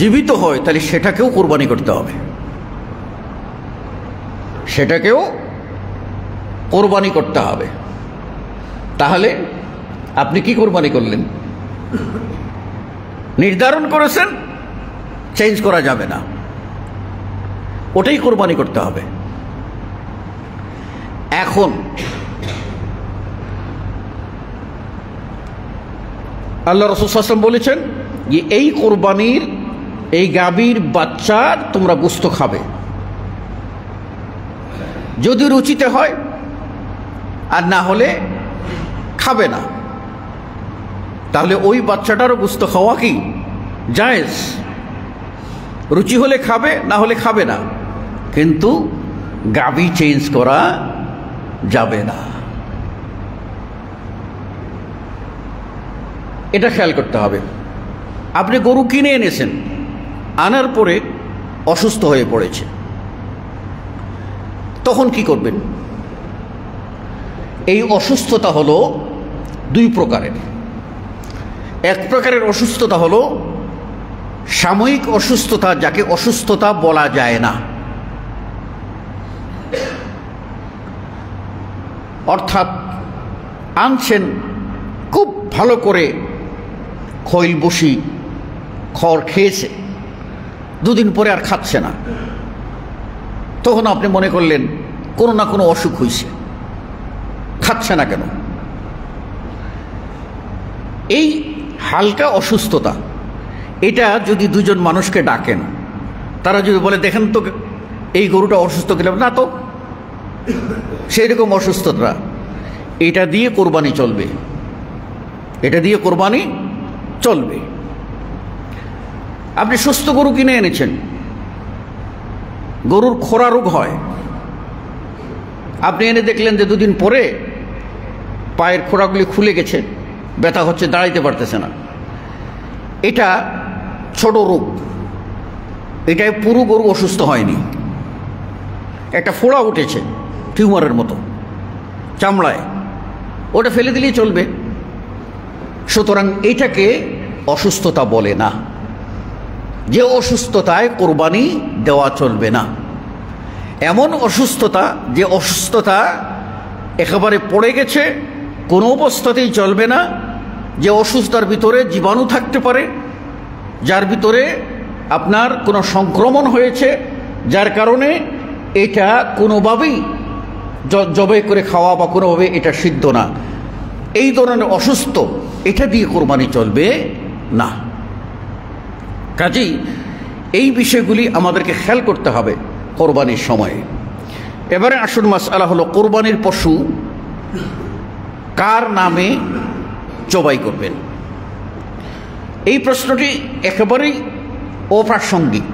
জীবিত হয় তাহলে সেটাকেও কোরবানি করতে হবে, সেটাকেও কোরবানি করতে হবে। তাহলে আপনি কি কোরবানি করলেন? নির্ধারণ করেছেন, চেঞ্জ করা যাবে না, ওটাই কোরবানি করতে হবে। এখন আল্লাহ রাসূল সাল্লাল্লাহু আলাইহি ওয়াসাল্লাম বলেছেন যে এই কোরবানির, এই গাভীর বাচ্চার তোমরা গোশত খাবে, যদি রুচিতে হয়, আর না হলে খাবে না। তাহলে ওই বাচ্চাটারও গোশত খাওয়া কি জায়েজ, রুচি হলে খাবে, না হলে খাবে না, কিন্তু গাভী চেঞ্জ করা যাবে না। এটা খেয়াল করতে হবে। আপনি গরু কিনে এনেছেন, আনার পরে অসুস্থ হয়ে পড়েছে, তখন কি করবেন? এই অসুস্থতা হলো 2 প্রকারের। এক প্রকারের অসুস্থতা হলো সাময়িক অসুস্থতা, যাকে অসুস্থতা বলা যায় না। অর্থাৎ আনছেন, খুব ভালো করে খৈল বসি খড় খেয়েছে, 2 দিন পরে আর খাচ্ছে না, তখন আপনি মনে করলেন কোনো না কোনো অসুখ হয়েছে, খাচ্ছে না কেন? এই হালকা অসুস্থতা, এটা যদি 2 জন মানুষকে ডাকেন, তারা যদি বলে দেখেন তো এই গরুটা অসুস্থ কিনা, না তো সেই রকম অসুস্থতা, এটা দিয়ে কোরবানি চলবে, এটা দিয়ে কোরবানি চলবে। আপনি সুস্থ গরু কিনে এনেছেন, গরুর খোরা রোগ হয়, আপনি এনে দেখলেন যে 2 দিন পরে পায়ের খোরাগুলি খুলে গেছে, ব্যথা হচ্ছে, দাঁড়াইতে পারতেছে না। এটা ছোট রোগ, এটায় পুরো গরু অসুস্থ হয়নি, একটা ফোড়া উঠেছে টিউমারের মতো চামড়ায়, ওটা ফেলে দিলেই চলবে, সুতরাং এটাকে অসুস্থতা বলে না, যে অসুস্থতায় কোরবানি দেওয়া চলবে না। এমন অসুস্থতা, যে অসুস্থতা একেবারে পড়ে গেছে, কোনো অবস্থাতেই চলবে না, যে অসুস্থতার ভিতরে জীবাণু থাকতে পারে, যার ভিতরে আপনার কোনো সংক্রমণ হয়েছে, যার কারণে এটা কোনোভাবেই জবাই করে খাওয়া বা কোনোভাবে এটা সিদ্ধ না, এই ধরনের অসুস্থ, এটা দিয়ে কোরবানি চলবে না। কাজেই এই বিষয়গুলি আমাদেরকে খেয়াল করতে হবে কোরবানির সময়ে। এবারে আসুন মাসআলা হলো, কোরবানির পশু কার নামে জবাই করবেন? এই প্রশ্নটি একেবারেই অপ্রাসঙ্গিক।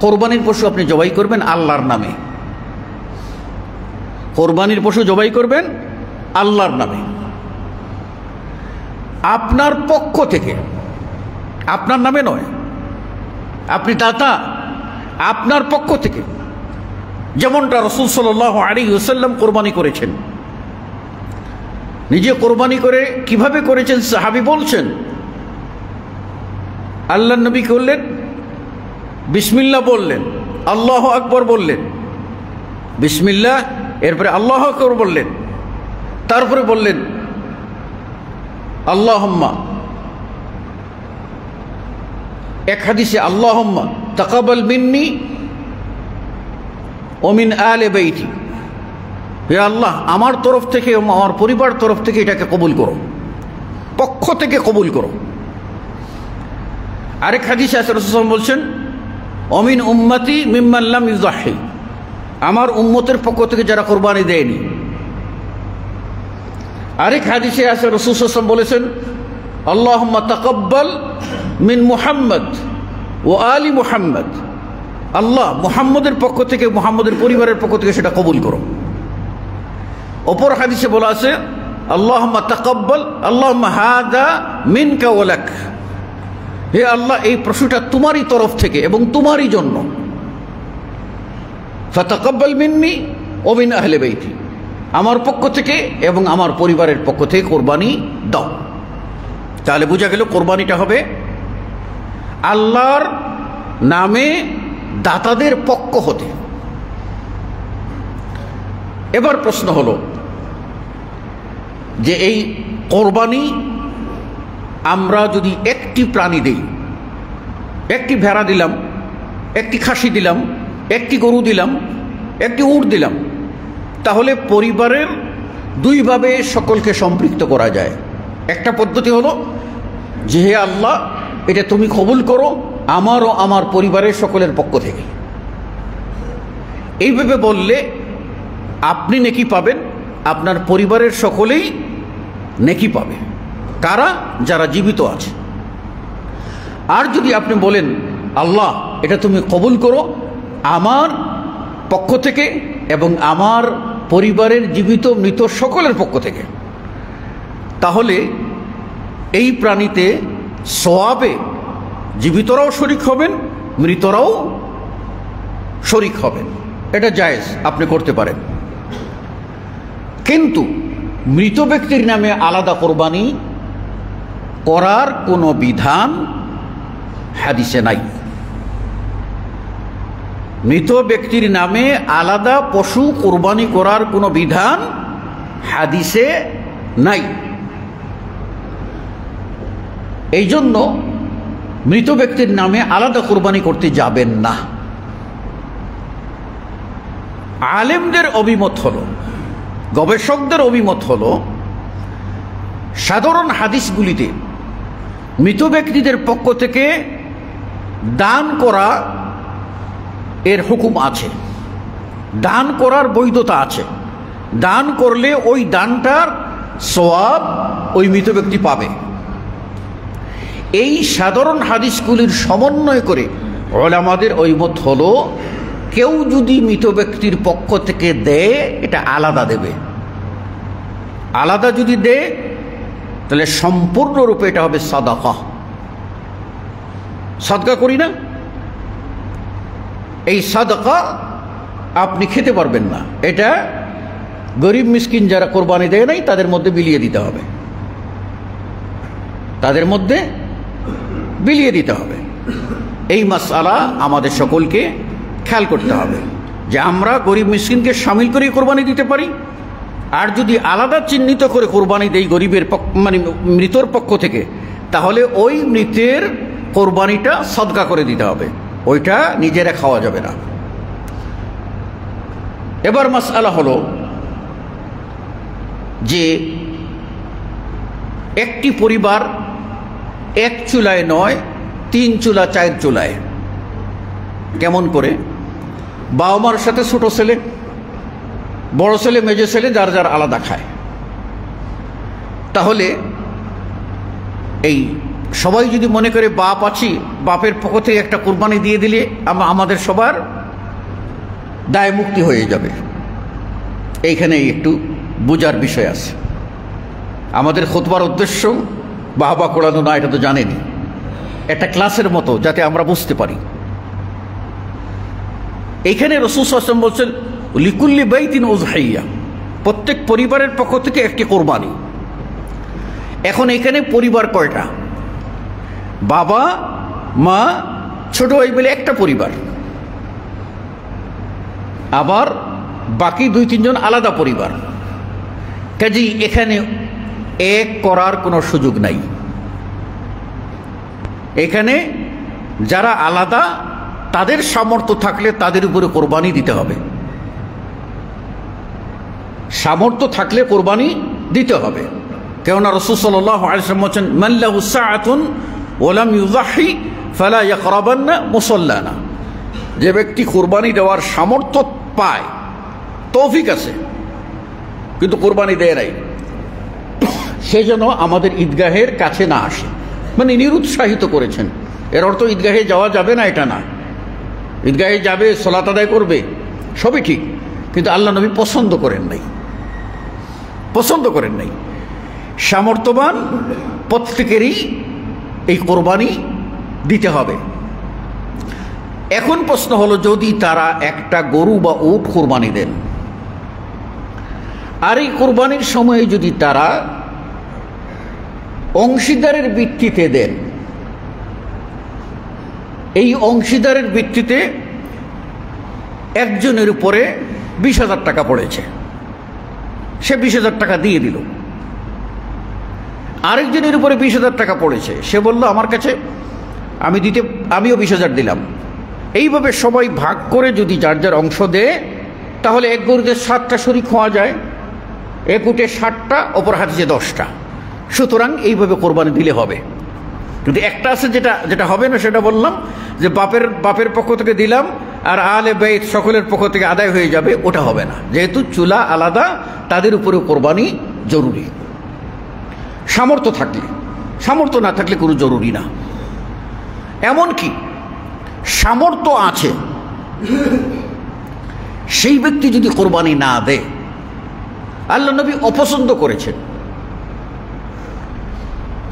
কোরবানির পশু আপনি জবাই করবেন আল্লাহর নামে। কোরবানির পশু জবাই করবেন আল্লাহর নামে, আপনার পক্ষ থেকে, আপনার নামে নয়। আপনি দাতা, আপনার পক্ষ থেকে, যেমনটা রাসূল সাল্লাল্লাহু আলাইহি ওয়াসাল্লাম কোরবানি করেছেন। নিজে কোরবানি করে কিভাবে করেছেন সাহাবী বলছেন, আল্লাহর নবী করলেন, বিসমিল্লাহ বললেন, আল্লাহু আকবার বললেন, বিসমিল্লাহ, এরপরে আল্লাহু আকবার বললেন, তারপরে বললেন আল্লাহুম্মা, এক হাদিসে আল্লাহুম্মা তাকাব্বাল মিন্নি ওয়া মিন আলি বাইতি, হে আল্লাহ আমার তরফ থেকে, আমার পরিবার তরফ থেকে এটাকে কবুল করো, পক্ষ থেকে কবুল করো। আরেক হাদিসে রাসূল সাল্লাল্লাহু আলাইহি ওয়াসাল্লাম বলছেন, অমিন উম্মতি মিম্মান লাম ইউযাহি, আমার উম্মতের পক্ষ থেকে যারা কোরবানি দেয়নি। আরেক হাদিসে আছে রাসূল সাল্লাল্লাহু আলাইহি ওয়াসাল্লাম বলেছেন, আল্লাহুম্মা তাকাব্বাল মিন মুহাম্মদ ওয়া আলি মুহাম্মদ, আল্লাহ মুহাম্মদের পক্ষ থেকে, মুহাম্মদের পরিবারের পক্ষ থেকে সেটা কবুল করো। অপর হাদিসে বলা আছে, আল্লাহুম্মা তাকাব্বাল, আল্লাহুম্মা হাযা মিনকা ওয়া লাক, হে আল্লাহ এই পশুটা তোমারই তরফ থেকে এবং তোমারই জন্য। ফাতাকাব্বাল মিন্নি ওয়া মিন আহলি বাইতি, আমার পক্ষ থেকে এবং আমার পরিবারের পক্ষ থেকে কোরবানি দাও। তাহলে বোঝা গেল কোরবানিটা হবে আল্লাহর নামে, দাতাদের পক্ষ হতে। এবার প্রশ্ন হলো যে এই কোরবানি আমরা যদি একটি প্রাণী দেই, একটি ভেড়া দিলাম, একটি খাসি দিলাম, একটি গরু দিলাম, একটি উট দিলাম, তাহলে পরিবারের দুইভাবে সকলকে সম্পৃক্ত করা যায়। একটা পদ্ধতি হলো যে হে আল্লাহ এটা তুমি কবুল করো আমার ও আমার পরিবারের সকলের পক্ষ থেকে। এইভাবে বললে আপনি নেকি পাবেন, আপনার পরিবারের সকলেই নেকি পাবে। কারা? যারা জীবিত আছে। আর যদি আপনি বলেন আল্লাহ এটা তুমি কবুল করো আমার পক্ষ থেকে এবং আমার পরিবারের জীবিত মৃত সকলের পক্ষ থেকে, তাহলে এই প্রাণীতে সওয়াবে জীবিতরাও শরীক হবেন, মৃতরাও শরীক হবেন। এটা জায়েজ, আপনি করতে পারেন। কিন্তু মৃত ব্যক্তির নামে আলাদা কোরবানি করার কোনো বিধান হাদিসে নাই। মৃত ব্যক্তির নামে আলাদা পশু কোরবানি করার কোনো বিধান হাদিসে নাই। এই জন্য মৃত ব্যক্তির নামে আলাদা কোরবানি করতে যাবেন না। আলেমদের অভিমত হলো, গবেষকদের অভিমত হলো, সাধারণ হাদিসগুলিতে মৃত ব্যক্তিদের পক্ষ থেকে দান করা এর হুকুম আছে, দান করার বৈধতা আছে। দান করলে ওই দানটার সওয়াব ওই মৃত ব্যক্তি পাবে। এই সাধারণ হাদিসগুলির সমন্বয় করে উলামাদের ঐমত হলো, কেউ যদি মৃত ব্যক্তির পক্ষ থেকে দেয় এটা আলাদা দেবে। আলাদা যদি দেয় তাহলে সম্পূর্ণরূপে এটা হবে সাদাকা। সাদকা করি না, এই সাদাকা আপনি খেতে পারবেন না, এটা গরিব মিসকিন যারা কোরবানি দেয় নাই তাদের মধ্যে বিলিয়ে দিতে হবে। তাদের মধ্যে বিলিয়ে দিতে হবে। এই মাসআলা আমাদের সকলকে খেয়াল করতে হবে যে আমরা গরিব মিসকিনকে শামিল করে কোরবানি দিতে পারি, আর যদি আলাদা চিহ্নিত করে কোরবানি দেই গরিবের মানে মৃতর পক্ষ থেকে, তাহলে ওই মৃতের কোরবানিটা সদকা করে দিতে হবে, ওইটা নিজেরা খাওয়া যাবে না। এবার মাসআলা হলো যে একটি পরিবার এক চুলায় নয় 3 চুলা 4 চুলায়। কেমন করে? বাবা মার সাথে ছোট ছেলে, বড় ছেলে, মেজো ছেলে যার যার আলাদা খায়। তাহলে এই সবাই যদি মনে করে বাপ আছি, বাপের পক্ষ থেকে একটা কোরবানি দিয়ে দিলে আমাদের সবার দায় মুক্তি হয়ে যাবে। এইখানে একটু বোঝার বিষয় আছে। আমাদের খুতবার উদ্দেশ্য বাহবা কোরআন না, এটা তো জানেনি, একটা ক্লাসের মতো যাতে আমরা বুঝতে পারি। এইখানে রাসূল সাল্লাল্লাহু আলাইহি ওয়াসাল্লাম বলছেন লিকুল্লি বাইতিন উযহিয়া, প্রত্যেক পরিবারের পক্ষ থেকে একটি কোরবানি। এখন এখানে পরিবার কয়টা? বাবা মা ছোট ভাই বলে একটা পরিবার, আবার বাকি 2-3 জন আলাদা পরিবার। কাজেই এখানে এক করার কোনো সুযোগ নাই। এখানে যারা আলাদা তাদের সামর্থ্য থাকলে তাদের উপরে কোরবানি দিতে হবে, সামর্থ্য থাকলে কোরবানি দিতে হবে। কেননা রাসূল সাল্লাল্লাহু আলাইহি ওয়াসাল্লাম বলেন মান লাহু সাআতুন ওয়া লাম ইউযাহি ফালা ইয়াকরাবান্না মুসাল্লানা। যে ব্যক্তি কোরবানি দেওয়ার সামর্থ্য পায়, তৌফিক আছে, কিন্তু কোরবানি দেয় নাই, সে যেন আমাদের ঈদগাহের কাছে না আসে। মানে নিরুৎসাহিত করেছেন। এর অর্থ ঈদগাহে যাওয়া যাবে না এটা না। ঈদগাহে যাবে, সালাত আদায় করবে, সবই ঠিক, কিন্তু আল্লাহ নবী পছন্দ করেন নাই। সামর্থ্যবান প্রত্যেকেরই এই কোরবানি দিতে হবে। এখন প্রশ্ন হলো, যদি তারা একটা গরু বা উট কোরবানি দেন, আর এই কোরবানির সময়ে যদি তারা অংশীদারের ভিত্তিতে দেন, এই অংশীদারের ভিত্তিতে একজনের উপরে 20,000 টাকা পড়েছে, সে 20,000 টাকা দিয়ে দিল। আরেকজনের উপরে 20,000 টাকা পড়েছে, সে বলল আমার কাছে আমিও 20,000 দিলাম। এইভাবে সবাই ভাগ করে যদি যার যার অংশ দেয়, তাহলে এক গরুতে 7টা শরীক হওয়া যায়, এক উটে 60টা, অপর হাদিসে 10টা। সুতরাং এইভাবে কোরবানি দিলে হবে। কিন্তু একটা আছে যেটা হবে না, সেটা বললাম যে বাপের পক্ষ থেকে দিলাম আর আহলে বাইত সকলের পক্ষ থেকে আদায় হয়ে যাবে, ওটা হবে না। যেহেতু চুলা আলাদা, তাদের উপরেও কোরবানি জরুরি, সামর্থ্য থাকলে। সামর্থ্য না থাকলে কোনো জরুরি না। এমনকি সামর্থ্য আছে সেই ব্যক্তি যদি কোরবানি না দেয়, আল্লাহ নবী অপছন্দ করেছেন,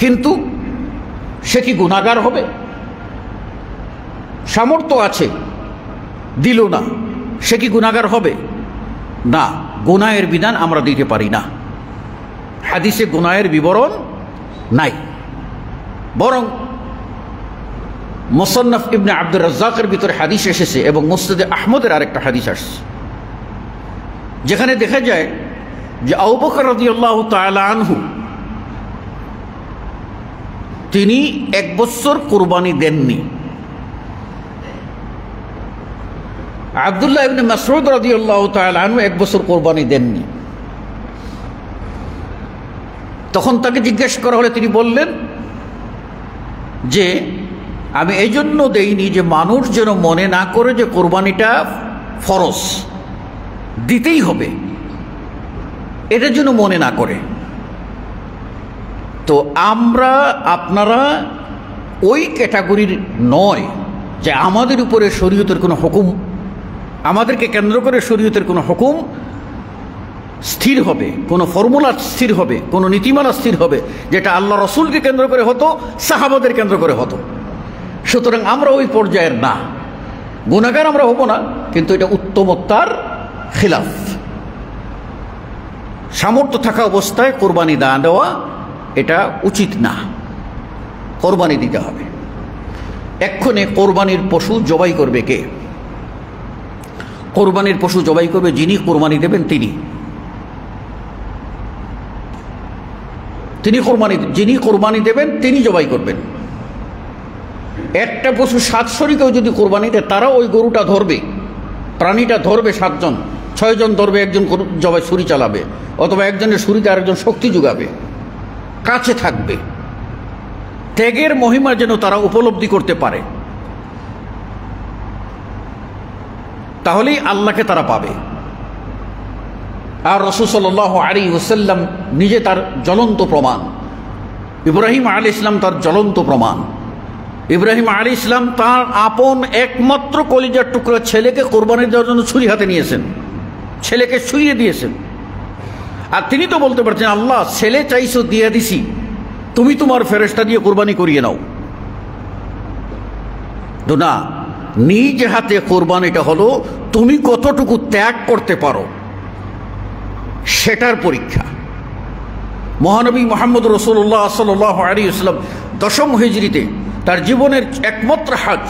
কিন্তু সে কি গুনাহগার হবে? সামর্থ্য আছে, দিল না, সে কি গুনাহগার হবে? না, গুনাহের বিধান আমরা দিতে পারি না। হাদিসে গুনাহের বিবরণ নাই, বরং মুসান্নাফ ইবনে আব্দুর রাজ্জাকের ভিতরে হাদিস এসেছে এবং মুসনাদে আহমদের আরেকটা হাদিস আসছে, যেখানে দেখা যায় যে আবু বকর রাদিয়াল্লাহু তাআলা আনহু তিনি 1 বছর কুরবানি দেননি। আব্দুল্লাহ ইবনে মাসউদ রাদিয়াল্লাহু তাআলা আনহু 1 বছর কুরবানি দেননি। তখন তাকে জিজ্ঞেস করা হলে তিনি বললেন যে আমি এই জন্য দেইনি যে মানুষ যেন মনে না করে যে কোরবানিটা ফরজ, দিতেই হবে, এটা যেন মনে না করে। তো আপনারা ওই ক্যাটাগরির নয় যে আমাদের উপরে শরীয়তের কোনো হুকুম, আমাদেরকে কেন্দ্র করে শরীয়তের কোনো হুকুম স্থির হবে, কোনো ফর্মুলা স্থির হবে, কোনো নীতিমালা স্থির হবে, যেটা আল্লাহ রসুলকে কেন্দ্র করে হতো, সাহাবাদের কেন্দ্র করে হতো। সুতরাং আমরা ওই পর্যায়ের না, গুনাহগার আমরা হব না, কিন্তু এটা উত্তমত্বার খিলাফ। সামর্থ্য থাকা অবস্থায় কোরবানি না দেওয়া এটা উচিত না। কোরবানি দিতে হবে। এক্ষণে কোরবানির পশু জবাই করবে কে? কোরবানির পশু জবাই করবে যিনি কোরবানি দেবেন তিনি। যিনি কোরবানি দেবেন তিনি জবাই করবেন। একটা পশু 7 শরীকেও যদি কোরবানি দেয় তারা ওই গরুটা ধরবে, প্রাণীটা ধরবে 7 জন, 6 জন ধরবে, একজন জবাই ছুরি চালাবে, অথবা একজনের ছুরিতে আরেকজন শক্তি যোগাবে, কাছে থাকবে। ত্যাগের মহিমা যেন তারা উপলব্ধি করতে পারে, তাহলেই আল্লাহকে তারা পাবে। আর রাসূল সাল্লাল্লাহু আলাইহি ওয়াসাল্লাম নিজে তার জ্বলন্ত প্রমাণ। ইব্রাহিম আলাইহিস সালাম তার জ্বলন্ত প্রমাণ। ইব্রাহিম আলাইহিস সালাম তার আপন একমাত্র কলিজার টুকরা ছেলেকে কোরবানি দেওয়ার জন্য ছুরি হাতে নিয়েছেন, ছেলেকে ছুঁয়ে দিয়েছেন। আর তিনি তো বলতে পারছেন, আল্লাহ ছেলে চাইছো দিয়ে দিছি, তুমি তোমার ফেরেশতা দিয়ে কোরবানি করিয়ে নাও। তো না, নিজ হাতে কোরবানিটা হলো তুমি কতটুকু ত্যাগ করতে পারো সেটার পরীক্ষা। মহানবী মুহাম্মদ রাসূলুল্লাহ সাল্লাল্লাহু আলাইহি ওয়াসাল্লাম 10ম হিজরিতে তার জীবনের একমাত্র হজ,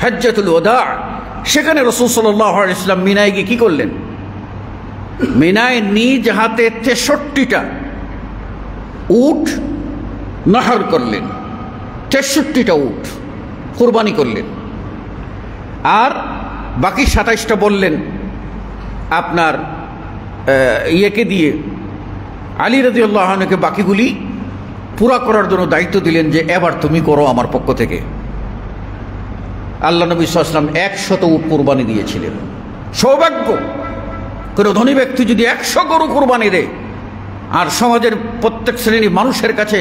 হজ্জাতুল ওয়াদা, সেখানে রাসূল সাল্লাল্লাহু আলাইহি ওয়াসাল্লাম মিনায় গিয়ে কি করলেন? মিনায় নিজ হাতে 63টা উট নহর করলেন, 63টা উট কুরবানি করলেন। আর বাকি 27টা বললেন আপনার ইয়েকে দিয়ে, আলী রাদিয়াল্লাহু আনহুকে বাকিগুলি পুরা করার জন্য দায়িত্ব দিলেন যে এবার তুমি করো আমার পক্ষ থেকে। আল্লাহ নবী সাল্লাল্লাহু আলাইহি ওয়াসাল্লাম 100 উট কুরবানি দিয়েছিলেন। সৌভাগ্য, কোনো ধনী ব্যক্তি যদি 100 গরু কুরবানি দেয় আর সমাজের প্রত্যেক শ্রেণীর মানুষের কাছে,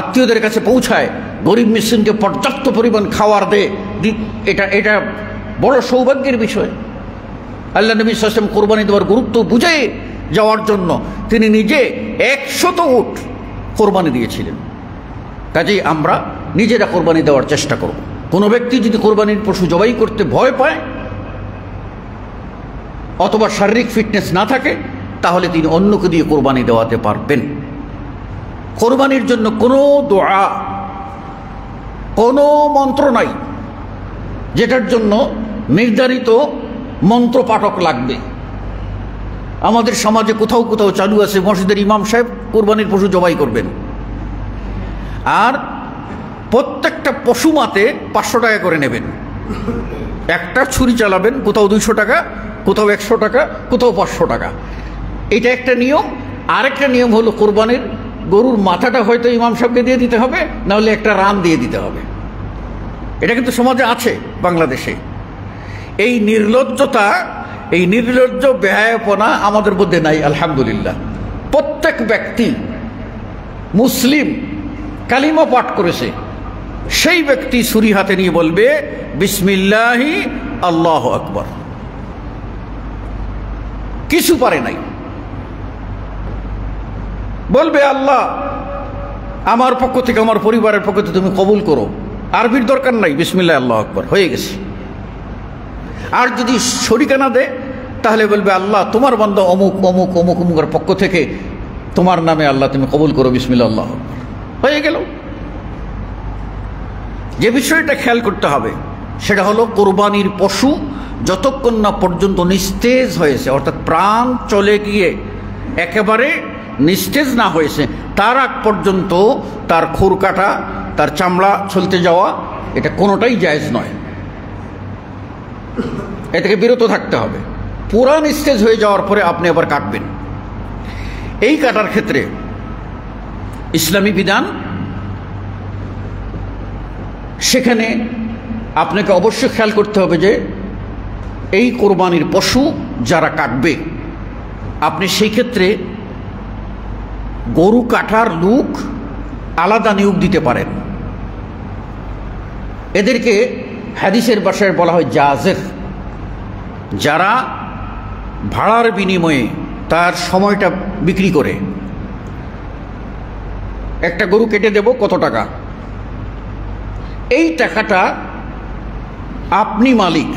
আত্মীয়দের কাছে পৌঁছায়, গরিব মিসকিনকে পর্যাপ্ত পরিমাণ খাওয়ার দেয়, এটা বড় সৌভাগ্যের বিষয়। আল্লাহ নবী সাল্লাল্লাহু আলাইহি ওয়াসাল্লাম কোরবানি দেওয়ার গুরুত্ব বুঝে যাওয়ার জন্য তিনি নিজে 100 উট কোরবানি দিয়েছিলেন। কাজেই আমরা নিজেরা কোরবানি দেওয়ার চেষ্টা করব। কোনো ব্যক্তি যদি কোরবানির পশু জবাই করতে ভয় পায় অথবা শারীরিক ফিটনেস না থাকে, তাহলে তিনি অন্যকে দিয়ে কোরবানি দেওয়াতে পারবেন। কোরবানির জন্য কোনো দোয়া, কোনো মন্ত্র নাই যেটার জন্য নির্ধারিত মন্ত্র পাঠক লাগবে। আমাদের সমাজে কোথাও কোথাও চালু আছে, মসজিদের ইমাম সাহেব কোরবানির পশু জবাই করবেন, আর প্রত্যেকটা পশু মাতে 500 টাকা করে নেবেন। একটা ছুরি চালাবেন, কোথাও 200 টাকা, কোথাও 100 টাকা, কোথাও 500 টাকা। এটা একটা নিয়ম। আরেকটা নিয়ম হলো কোরবানির গরুর মাথাটা হয়তো ইমাম সাহেবকে দিয়ে দিতে হবে, নাহলে একটা রান দিয়ে দিতে হবে। এটা কিন্তু সমাজে আছে বাংলাদেশে। এই নির্লজ্জতা, এই নির্লজ্জ বেহায়াপনা আমাদের মধ্যে নাই, আলহামদুলিল্লাহ। প্রত্যেক ব্যক্তি মুসলিম কালিমা পাঠ করেছে, সেই ব্যক্তি ছুরি হাতে নিয়ে বলবে বিসমিল্লাহি আল্লাহু আকবার, কিছু পারে নাই। বলবে আল্লাহ আমার পক্ষ থেকে, আমার পরিবারের পক্ষ থেকে তুমি কবুল করো। আরবির দরকার নাই, বিসমিল্লাহ আল্লাহু আকবার হয়ে গেছে। আর যদি শরিকানা দেয় তাহলে বলবে আল্লাহ তোমার বান্দা অমুক অমুক অমুক অমুকের পক্ষ থেকে তোমার নামে আল্লাহ তুমি কবুল করো, বিসমিল্লাহ আল্লাহু আকবার হয়ে গেল। যে বিষয়টা খেয়াল করতে হবে সেটা হলো কোরবানির পশু যতক্ষণ না পর্যন্ত নিস্তেজ হয়েছে, অর্থাৎ প্রাণ চলে গিয়ে একেবারে নিস্তেজ না হয়েছে, তার আগ পর্যন্ত তার খুর কাটা, তার চামড়া ছলতে যাওয়া, এটা কোনোটাই জায়েজ নয়। এ থেকে বিরত থাকতে হবে। পুরা নিস্তেজ হয়ে যাওয়ার পরে আপনি আবার কাটবেন। এই কাটার ক্ষেত্রে ইসলামী বিধান, সেখানে আপনাকে অবশ্যই খেয়াল করতে হবে যে এই কোরবানির পশু যারা কাটবে, আপনি সেই ক্ষেত্রে গরু কাটার লোক আলাদা নিয়োগ দিতে পারেন। এদেরকে হাদিসের ভাষায় বলা হয় জাজের, যারা ভাড়ার বিনিময়ে তার সময়টা বিক্রি করে। একটা গরু কেটে দেব কত টাকা, এই টাকাটা আপনি মালিক,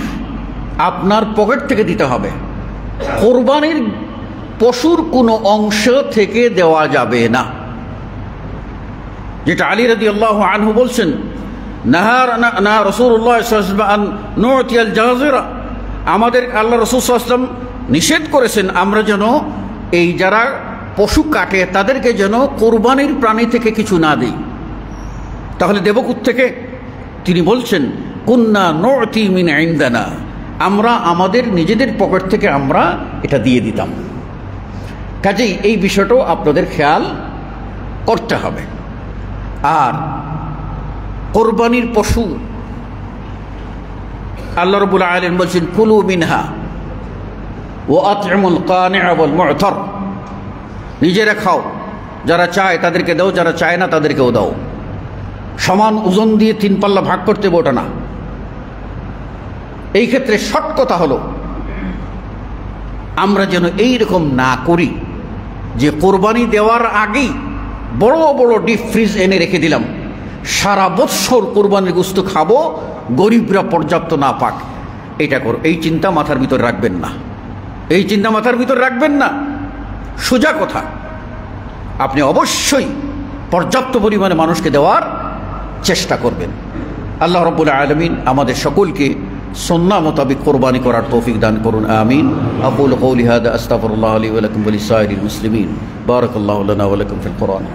আপনার পকেট থেকে দিতে হবে। কোরবানির পশুর কোনো অংশ থেকে দেওয়া যাবে না। যেটা আলী রাদিয়াল্লাহু আনহু বলছেন, নাহা রাসূলুল্লাহ সাল্লাল্লাহু আলাইহি ওয়াসাল্লাম আন নু'তিয়াল জাযিরা, আমাদের আল্লাহ রাসূল সাল্লাল্লাহু আলাইহি ওয়াসাল্লাম নিষেধ করেছেন আমরা যেন এই যারা পশু কাটে তাদেরকে যেন কোরবানির প্রাণী থেকে কিছু না দিই। তাহলে দেব থেকে? তিনি বলছেন, কুন্না নু'তি মিন ইনদানা, আমরা আমাদের নিজেদের পকেট থেকে আমরা এটা দিয়ে দিতাম। কাজেই এই বিষয়টাও আপনাদের খেয়াল করতে হবে। আর কোরবানির পশু আল্লাহ রাব্বুল আলামিন বলছেন, কুলু মিনহা ওয়া আত'ইমুল কানি'a ওয়াল মু'তার, নিজেরা খাও, যারা চায় তাদেরকে দাও, যারা চায় না তাদেরকেও দাও। সমান ওজন দিয়ে 3 পাল্লা ভাগ করতে হবে, ওটা না। এই ক্ষেত্রে শর্ট কথা হলো আমরা যেন এই রকম না করি যে কোরবানি দেওয়ার আগেই বড় বড় ডিপ ফ্রিজ এনে রেখে দিলাম, সারা বৎসর কোরবানির গোশত খাবো, গরিবরা পর্যাপ্ত না পাক। এটা করো, এই চিন্তা মাথার ভিতর রাখবেন না, এই চিন্তা মাথার ভিতর রাখবেন না। সোজা কথা, আপনি অবশ্যই পর্যাপ্ত পরিমাণে মানুষকে দেওয়ার চেষ্টা করবেন। আল্লাহ রাব্বুল আলামিন আমাদের সকলকে সুন্নাহ মোতাবেক কোরবানি করার তৌফিক দান করুন, আমিন। আকুলু কওলি হাযা আস্তাগফিরুল্লাহ লি ওয়া লাকুম ওয়া লিসাইরিল মুসলিমিন। বারাকাল্লাহু লানা ওয়া লাকুম ফিল কুরআন।